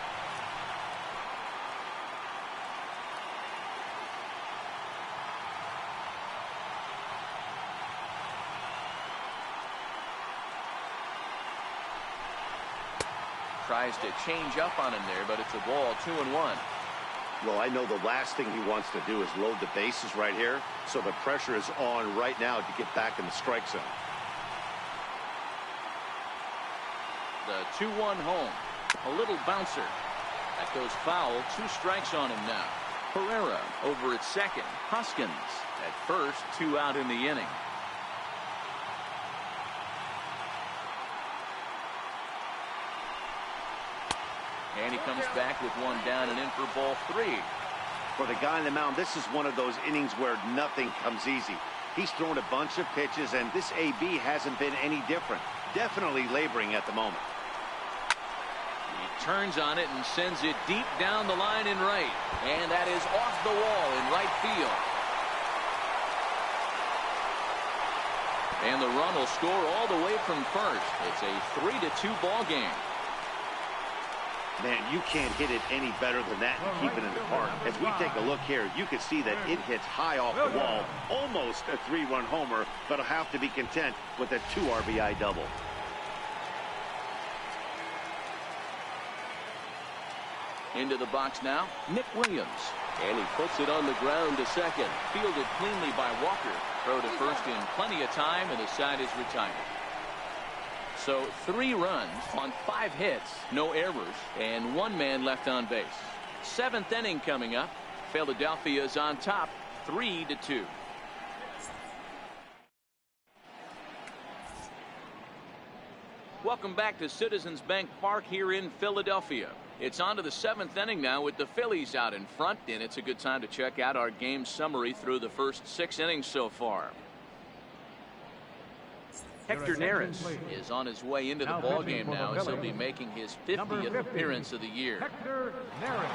Tries to change up on him there, but it's a ball, 2-1. Well, I know the last thing he wants to do is load the bases right here, so the pressure is on right now to get back in the strike zone. The 2-1 home. A little bouncer. That goes foul. 2 strikes on him now. Herrera over at second. Hoskins at first. 2 out in the inning. And he comes back with 1 down and in for ball 3. For the guy on the mound, this is one of those innings where nothing comes easy. He's thrown a bunch of pitches, and this AB hasn't been any different. Definitely laboring at the moment. He turns on it and sends it deep down the line in right. And that is off the wall in right field. And the run will score all the way from first. It's a 3-2 ball game. Man, you can't hit it any better than that and keep it in the park. As we take a look here, you can see that it hits high off the wall. Almost a 3-run homer, but will have to be content with a 2 RBI double. Into the box now, Nick Williams. And he puts it on the ground to second. Fielded cleanly by Walker. Throw to first in plenty of time, and the side is retired. So 3 runs on 5 hits, no errors, and 1 man left on base. 7th inning coming up. Philadelphia is on top, 3-2. Welcome back to Citizens Bank Park here in Philadelphia. It's on to the 7th inning now with the Phillies out in front, and it's a good time to check out our game summary through the first 6 innings so far. Hector Neris is on his way into the ballgame now as he'll be making his 50th appearance of the year. Hector Neris.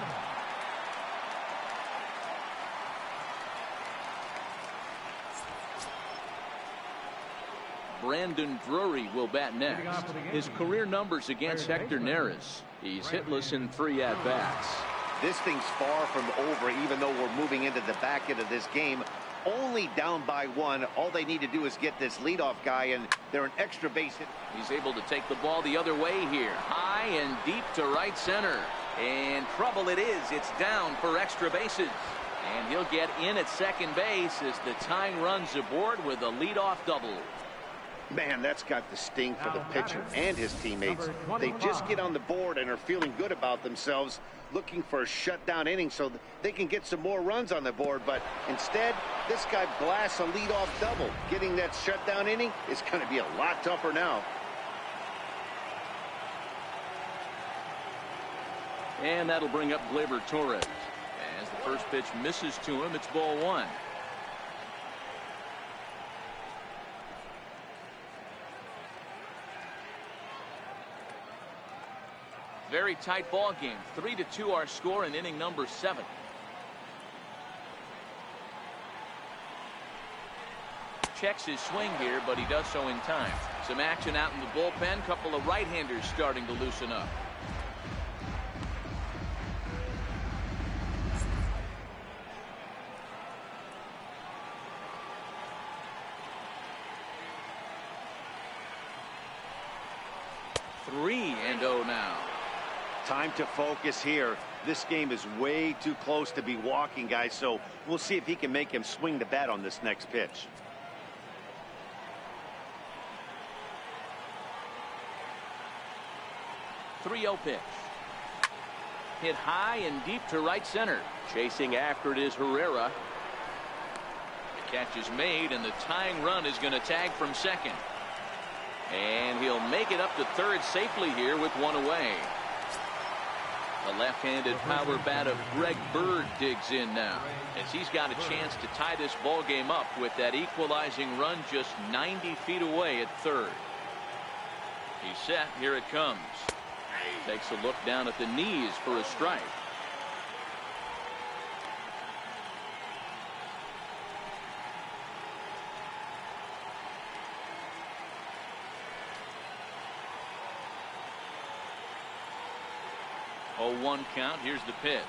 Brandon Drury will bat next. His career numbers against Hector Neris. He's hitless in 3 at-bats. This thing's far from over, even though we're moving into the back end of this game. Only down by 1. All they need to do is get this leadoff guy, and they're an extra base hit. He's able to take the ball the other way here. High and deep to right center. And trouble it is. It's down for extra bases. And he'll get in at second base as the tying runs aboard with a leadoff double. Man, that's got the sting for the pitcher and his teammates. They just get on the board and are feeling good about themselves, looking for a shutdown inning so they can get some more runs on the board. But instead, this guy blasts a leadoff double. Getting that shutdown inning is going to be a lot tougher now. And that'll bring up Gleyber Torres. As the first pitch misses to him, it's ball one. Very tight ball game. 3-2 our score in inning number 7. Checks his swing here, but he does so in time. Some action out in the bullpen. Couple of right-handers starting to loosen up. Three and 0 now. Time to focus here. This game is way too close to be walking, guys, so we'll see if he can make him swing the bat on this next pitch. .30 pitch. Hit high and deep to right center. Chasing after it is Herrera. The catch is made, and the tying run is going to tag from second. And he'll make it up to third safely here with one away. The left-handed power bat of Greg Bird digs in now, as he's got a chance to tie this ball game up with that equalizing run just 90 feet away at third. He's set. Here it comes. Takes a look down at the knees for a strike. Oh, 1 count. Here's the pitch.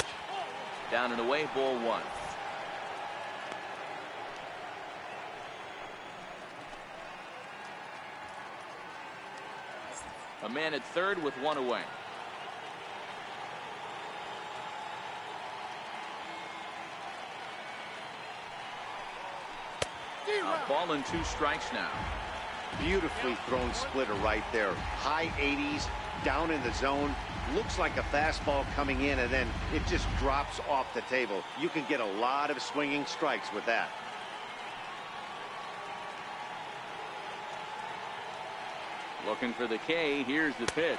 Down and away, ball one. A man at third with one away. A ball and 2 strikes now. Beautifully thrown splitter right there. High 80s, down in the zone. Looks like a fastball coming in, and then it just drops off the table. You can get a lot of swinging strikes with that. Looking for the K. Here's the pitch.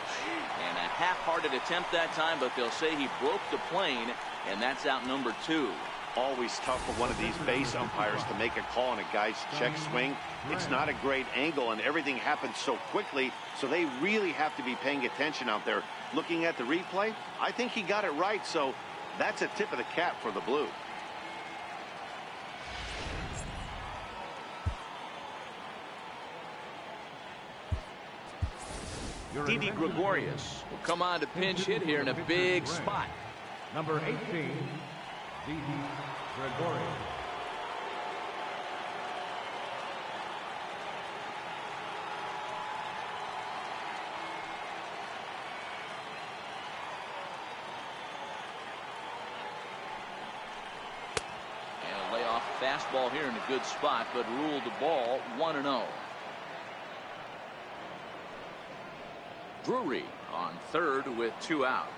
And a half-hearted attempt that time, but they'll say he broke the plane, and that's out number 2. Always tough for one of these base umpires to make a call on a guy's check swing. It's not a great angle, and everything happens so quickly, so they really have to be paying attention out there. Looking at the replay, I think he got it right, so that's a tip of the cap for the Blue. Didi Gregorius will come on to pinch hit here in a big spot. Number 18, Didi Gregorius. And a layoff fastball here in a good spot, but ruled the ball 1-0. Drury on third with 2 out.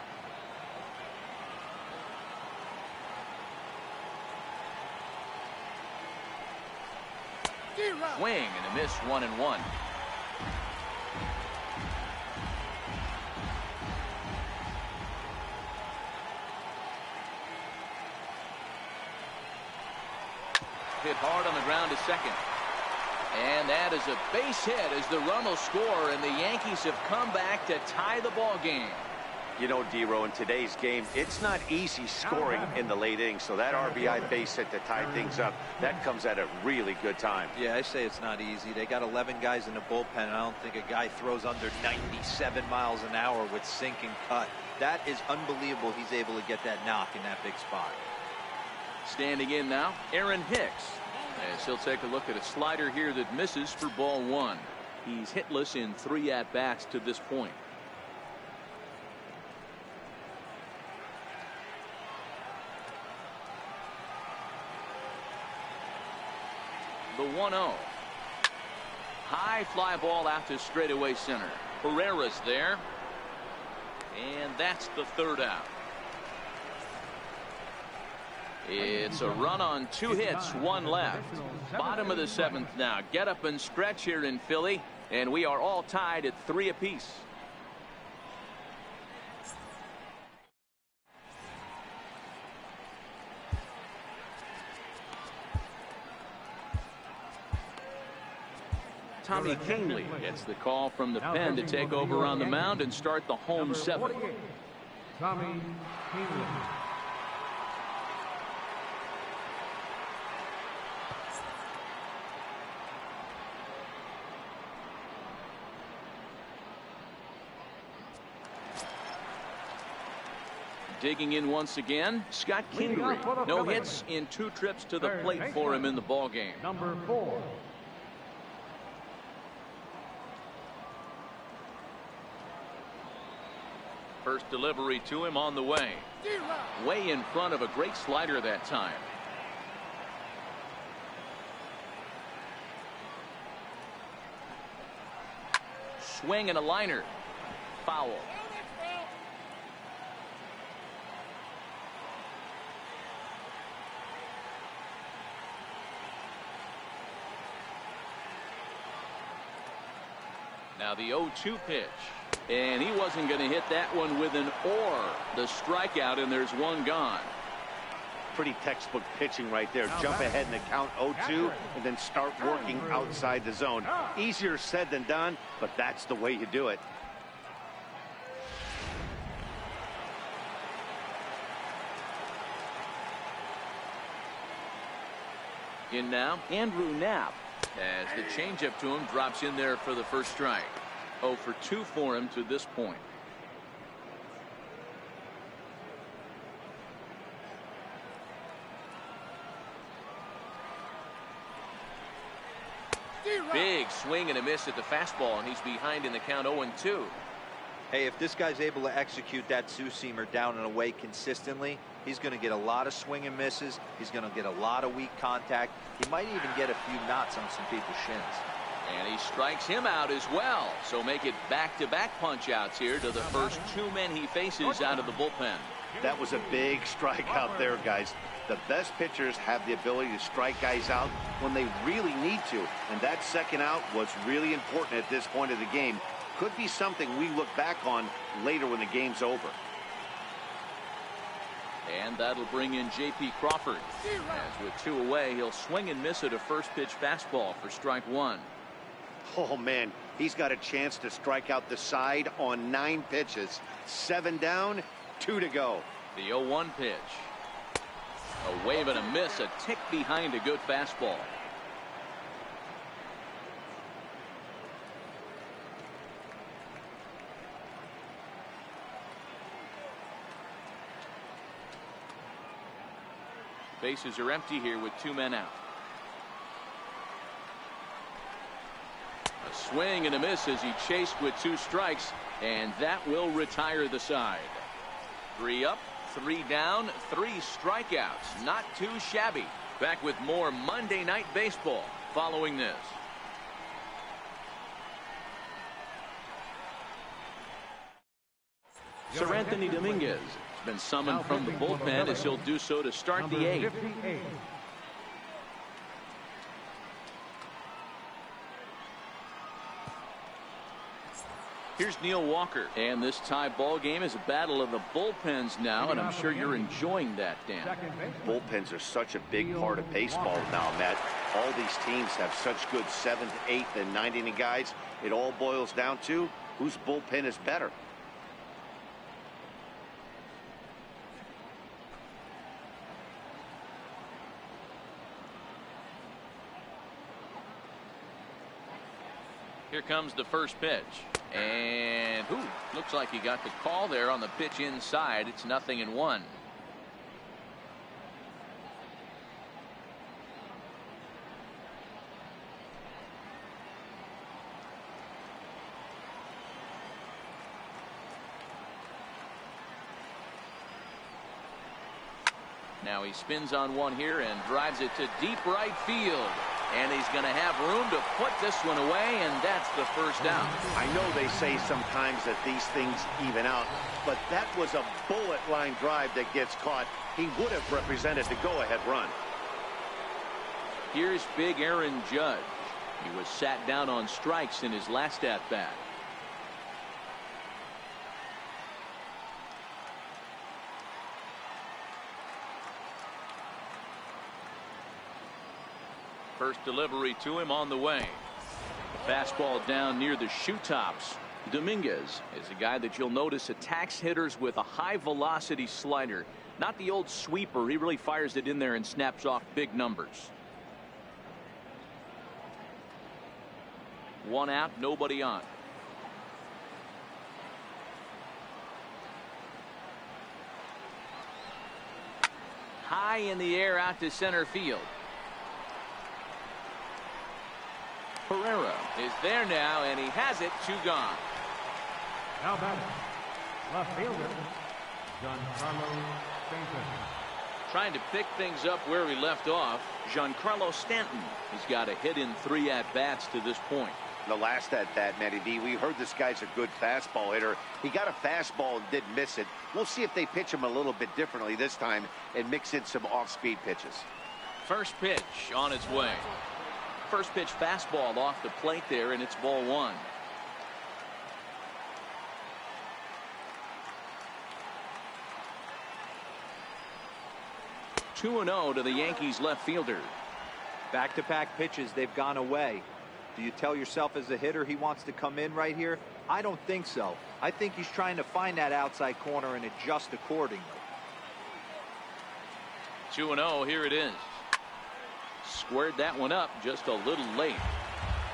Swing and a miss, 1-1. Hit hard on the ground to second. And that is a base hit as the run will score, and the Yankees have come back to tie the ball game. You know, D-Row, in today's game, it's not easy scoring in the late innings, so that RBI base hit to tie things up, that comes at a really good time. Yeah, I say it's not easy. They got 11 guys in the bullpen, and I don't think a guy throws under 97 miles an hour with sink and cut. That is unbelievable he's able to get that knock in that big spot. Standing in now, Aaron Hicks. As he'll take a look at a slider here that misses for ball 1. He's hitless in 3 at-bats to this point. The 1-0. High fly ball out to straightaway center. Herrera's there. And that's the third out. It's a run on 2 hits, 1 left. Bottom of the 7th now. Get up and stretch here in Philly. And we are all tied at 3 apiece. Tommy Canely gets the call from the pen to take over on the mound and start the home 7th. Tommy Canely. Digging in once again, Scott Kingery. No hits in 2 trips to the plate for him in the ballgame. Number 4. First delivery to him on the way. Way in front of a great slider that time. Swing and a liner. Foul. Now the 0-2 pitch. And he wasn't going to hit that one with an or. The strikeout, and there's 1 gone. Pretty textbook pitching right there. Jump ahead in the count 0-2 and then start working outside the zone. Easier said than done, but that's the way you do it. In now, Andrew Knapp, as the changeup to him drops in there for the first strike. 0 for 2 for him to this point. Big swing and a miss at the fastball, and he's behind in the count 0-2. Hey, if this guy's able to execute that two-seamer down and away consistently, he's going to get a lot of swing and misses. He's going to get a lot of weak contact. He might even get a few knots on some people's shins. And he strikes him out as well. So make it back-to-back punch-outs here to the first 2 men he faces out of the bullpen. That was a big strikeout there, guys. The best pitchers have the ability to strike guys out when they really need to. And that second out was really important at this point of the game. Could be something we look back on later when the game's over. And that'll bring in J.P. Crawford. As with 2 away, he'll swing and miss at a first pitch fastball for strike 1. Oh, man, he's got a chance to strike out the side on 9 pitches. 7 down, 2 to go. The 0-1 pitch. A wave and a miss, a tick behind a good fastball. Bases are empty here with 2 men out. A swing and a miss as he chased with 2 strikes, and that will retire the side. 3 up, 3 down, 3 strikeouts. Not too shabby. Back with more Monday Night Baseball following this. Sir Anthony Dominguez has been summoned from the bullpen as he'll do so to start the 8th. Here's Neil Walker, and this tie ball game is a battle of the bullpens now, and I'm sure you're enjoying that, Dan. Bullpens are such a big part of baseball now, Matt. All these teams have such good 7th, 8th, and 9th inning guys. It all boils down to whose bullpen is better. Here comes the first pitch. And looks like he got the call there on the pitch inside. It's 0-1. Now he spins on one here and drives it to deep right field. And he's going to have room to put this one away, and that's the first out. I know they say sometimes that these things even out, but that was a bullet line drive that gets caught. He would have represented the go-ahead run. Here's big Erin Judge. He was sat down on strikes in his last at-bat. First delivery to him on the way. Fastball down near the shoe tops. Dominguez is a guy that you'll notice attacks hitters with a high velocity slider. Not the old sweeper. He really fires it in there and snaps off big numbers. One out, nobody on. High in the air out to center field. Herrera is there now, and he has it. 2 gone. Now batting, left fielder, Giancarlo Stanton. Trying to pick things up where he left off, Giancarlo Stanton. He's got a hit in 3 at-bats to this point. The last at-bat, Matty B, we heard this guy's a good fastball hitter. He got a fastball and did miss it. We'll see if they pitch him a little bit differently this time and mix in some off-speed pitches. First pitch on its way. First pitch fastball off the plate there, and it's ball 1. Two and 0 to the Yankees left fielder. Back-to-back pitches, they've gone away. Do you tell yourself as a hitter he wants to come in right here? I don't think so. I think he's trying to find that outside corner and adjust accordingly. 2 and 0, here it is. Squared that one up just a little late.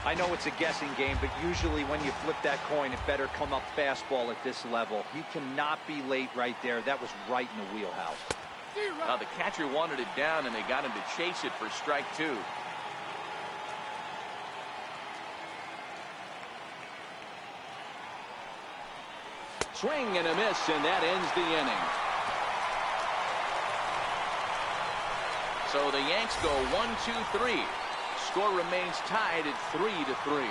I know it's a guessing game, but usually when you flip that coin, it better come up fastball at this level. He cannot be late right there. That was right in the wheelhouse. The catcher wanted it down, and they got him to chase it for strike 2. Swing and a miss, and that ends the inning. So the Yanks go 1-2-3. Score remains tied at 3-3.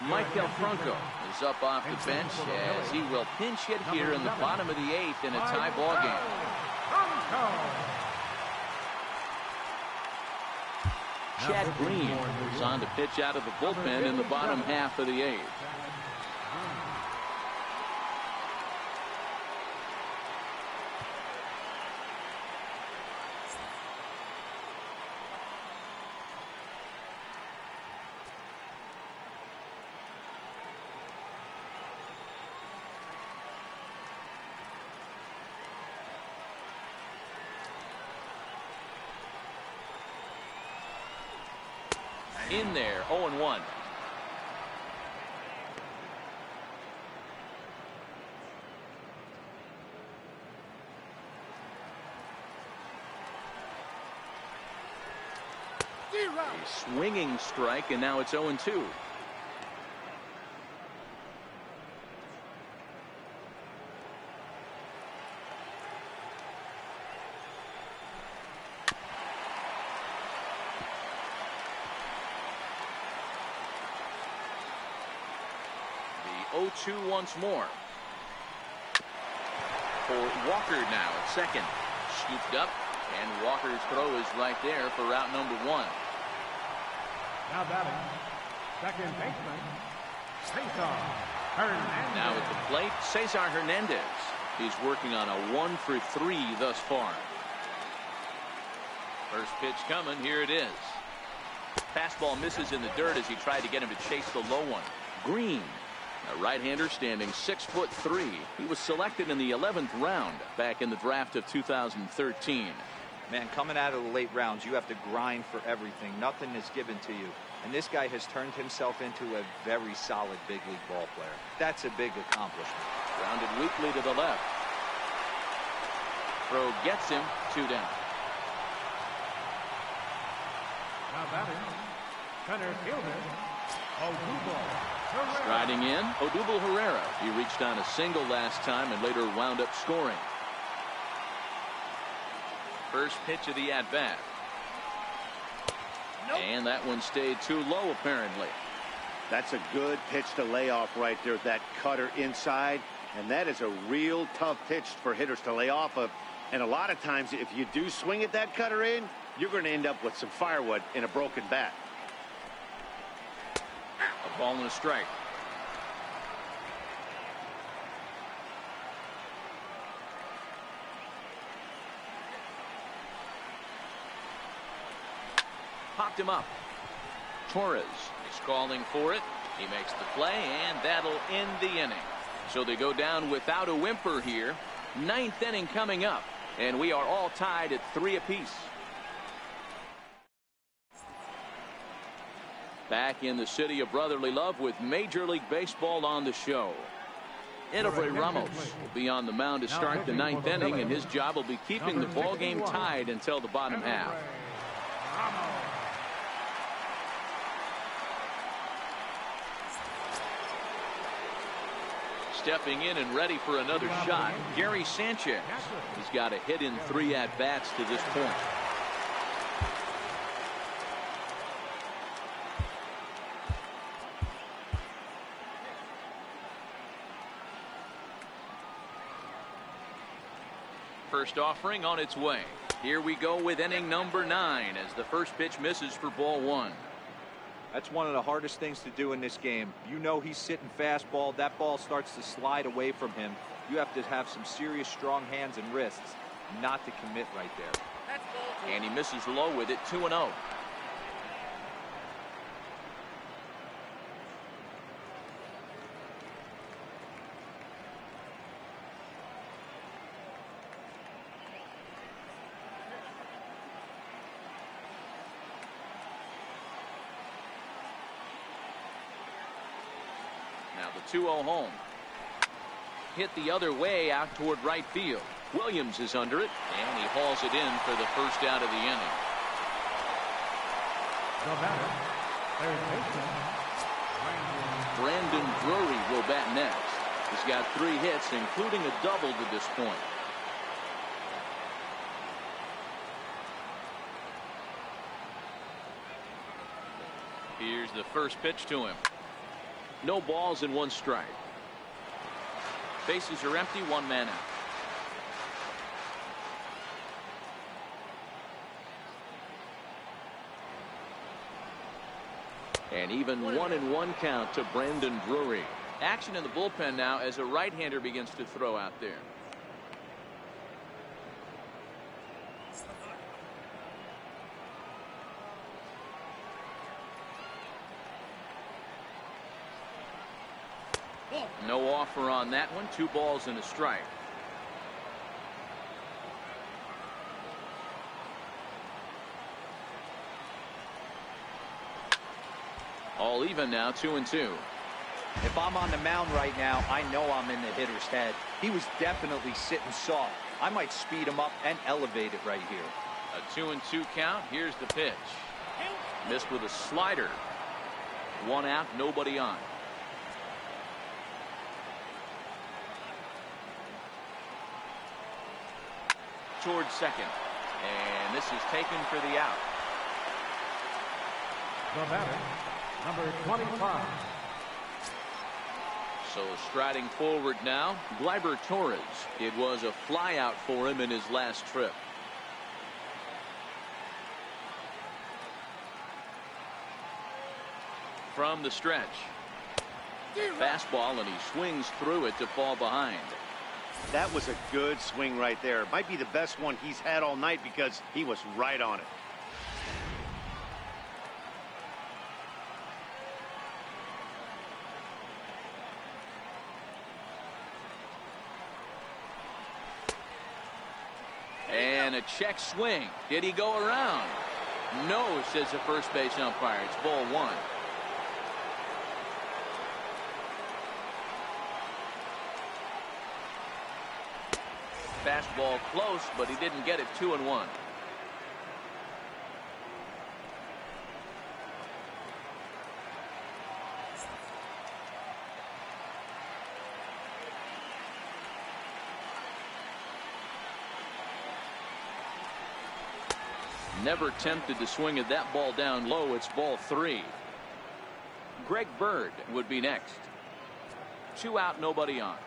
Michael Franco is up off the bench as he will pinch hit here in the bottom of the 8th in a tie ball game. Chad Green is on to pitch out of the bullpen in the bottom half of the 8th. In there, 0-1. A swinging strike, and now it's 0-2. The 0-2 once more. For Walker now at second. Scooped up, and Walker's throw is right there for route number 1. Now batting, second baseman, Cesar Hernandez. Now at the plate, Cesar Hernandez. He's working on a 1-for-3 thus far. First pitch coming, here it is. Fastball misses in the dirt as he tried to get him to chase the low one. Green, a right-hander standing 6'3". He was selected in the 11th round back in the draft of 2013. Man, coming out of the late rounds, you have to grind for everything. Nothing is given to you. And this guy has turned himself into a very solid big league ball player. That's a big accomplishment. Grounded weakly to the left. Throw gets him, 2 down. Now batting, center fielder, Odubel Striding in, Odubel Herrera. He reached on a single last time and later wound up scoring. First pitch of the at-bat. Nope. And that one stayed too low, apparently. That's a good pitch to lay off right there, that cutter inside. And that is a real tough pitch for hitters to lay off of. And a lot of times, if you do swing at that cutter in, you're going to end up with some firewood in a broken bat. A ball and a strike. Popped him up. Torres is calling for it. He makes the play, and that'll end the inning. So they go down without a whimper here. Ninth inning coming up, and we are all tied at 3 apiece. Back in the city of brotherly love with Major League Baseball on the show. Erin Ramos will be on the mound to start the 9th inning, and his job will be keeping the ball game tied until the bottom half. Stepping in and ready for another shot, Gary Sanchez. He's got a hit in 3 at-bats to this point. First offering on its way. Here we go with inning number 9 as the first pitch misses for ball 1. That's one of the hardest things to do in this game. You know he's sitting fastball. That ball starts to slide away from him. You have to have some serious strong hands and wrists not to commit right there. And he misses low with it, 2-0. Now the 2-0 home. Hit the other way out toward right field. Williams is under it, and he hauls it in for the first out of the inning. Brandon Drury will bat next. He's got 3 hits, including a double to this point. Here's the first pitch to him. No balls and 1 strike. Bases are empty, 1 man out. And even 1-1 count to Brandon Drury. Action in the bullpen now as a right-hander begins to throw out there. No offer on that one. 2 balls and a strike. All even now, 2-2. If I'm on the mound right now, I know I'm in the hitter's head. He was definitely sitting soft. I might speed him up and elevate it right here. A 2-2 count. Here's the pitch. Missed with a slider. 1 out, nobody on. Towards second, and this is taken for the out. The batter, number 25. So striding forward now, Gleyber Torres. It was a fly out for him in his last trip. From the stretch, fastball, and he swings through it to fall behind. That was a good swing right there. Might be the best one he's had all night because he was right on it. And a check swing. Did he go around? No, says the first base umpire. It's ball 1. Fastball close, but he didn't get it. 2-1. Never tempted to swing at that ball down low. It's ball 3. Greg Bird would be next. 2 out, nobody on.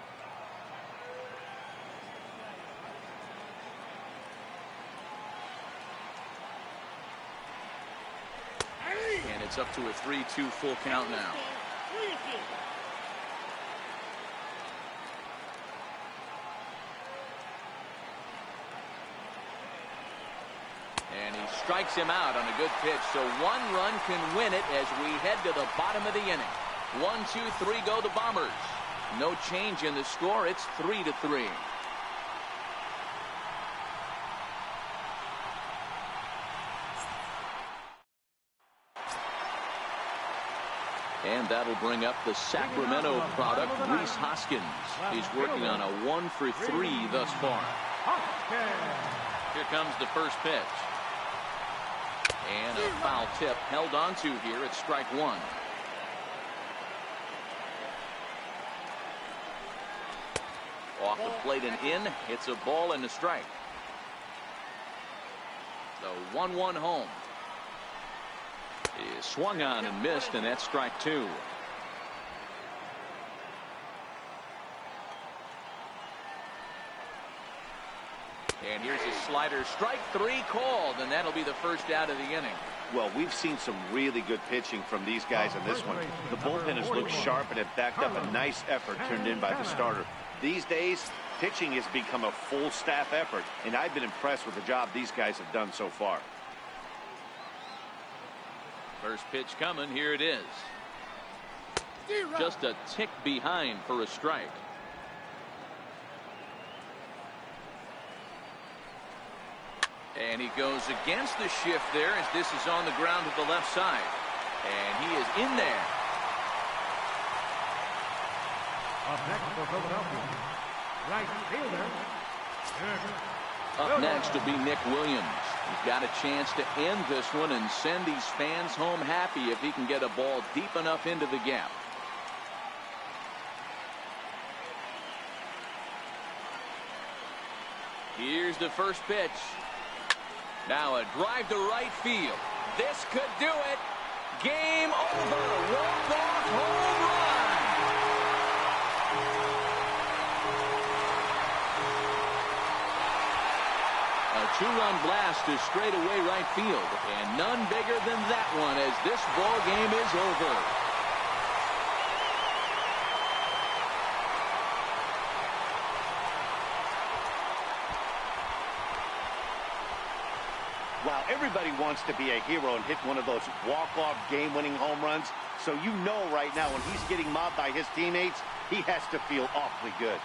And it's up to a 3-2 full count now. And he strikes him out on a good pitch, so 1 run can win it as we head to the bottom of the inning. 1, 2, 3 go the Bombers. No change in the score. It's 3-3. And that'll bring up the Sacramento product, Rhys Hoskins. He's working on a 1 for 3 thus far. Here comes the first pitch. And a foul tip held onto here at strike 1. Off the plate and in. It's a ball and a strike. The 1-1 home. He swung on and missed, and that's strike 2. And here's a slider. Strike 3 called, and that'll be the first out of the inning. Well, we've seen some really good pitching from these guys in this one. The bullpen has looked sharp and it backed up a nice effort turned in by the starter. These days, pitching has become a full staff effort, and I've been impressed with the job these guys have done so far. First pitch coming. Here it is. Just a tick behind for a strike. And he goes against the shift there as this is on the ground to the left side. And he is in there. Up next for Philadelphia, right fielder. Up next will be Nick Williams. He's got a chance to end this one and send these fans home happy if he can get a ball deep enough into the gap. Here's the first pitch. Now a drive to right field. This could do it. Game over. Walk-off home run. A 2-run blast to straightaway right field, and none bigger than that one as this ball game is over. Wow, everybody wants to be a hero and hit one of those walk-off game-winning home runs. So you know right now when he's getting mobbed by his teammates, he has to feel awfully good.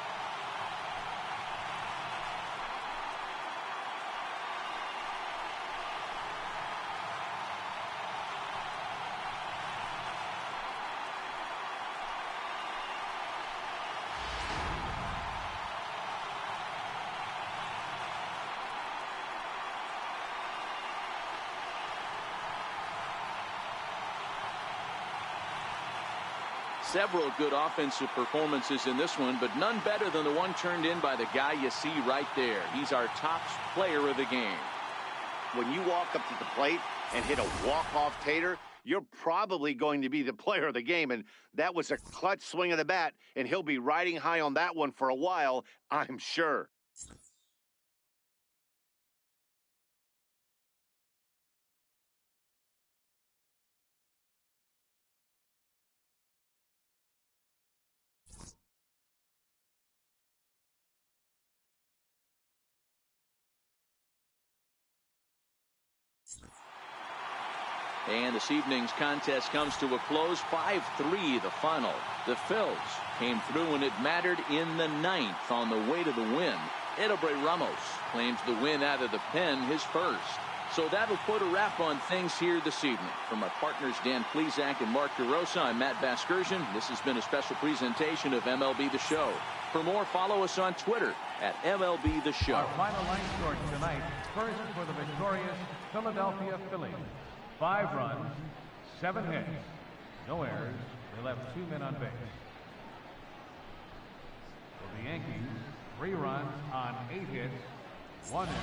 Several good offensive performances in this one, but none better than the one turned in by the guy you see right there. He's our top player of the game. When you walk up to the plate and hit a walk-off tater, you're probably going to be the player of the game, and that was a clutch swing of the bat, and he'll be riding high on that one for a while, I'm sure. And this evening's contest comes to a close. 5-3 the final. The Phillies came through when it mattered in the 9th on the way to the win. Odubel Herrera claims the win out of the pen, his first. So that'll put a wrap on things here this evening. For my partners Dan Plesac and Mark DeRosa, I'm Matt Vasgersian. This has been a special presentation of MLB The Show. For more, follow us on Twitter at MLB The Show. Our final line score tonight, first for the victorious Philadelphia Phillies. 5 runs, 7 hits, no errors. They left 2 men on base. For the Yankees, 3 runs on 8 hits, 1 error.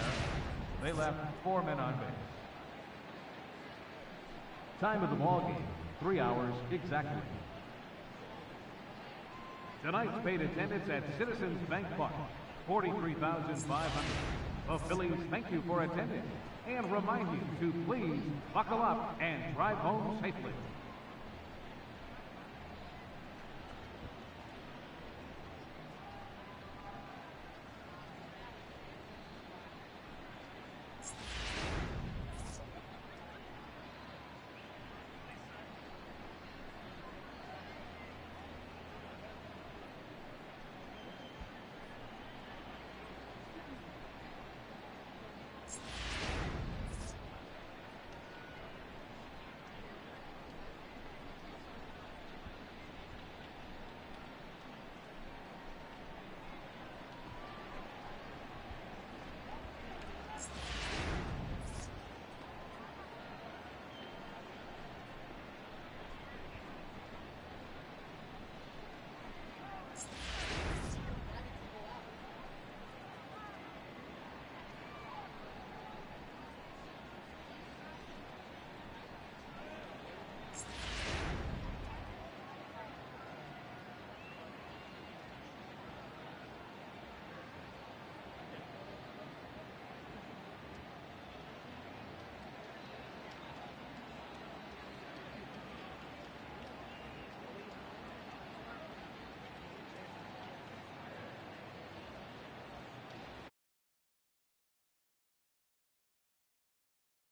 They left 4 men on base. Time of the ball game, 3 hours exactly. Tonight's paid attendance at Citizens Bank Park, 43,500. The Phillies thank you for attending and remind you to please buckle up and drive home safely.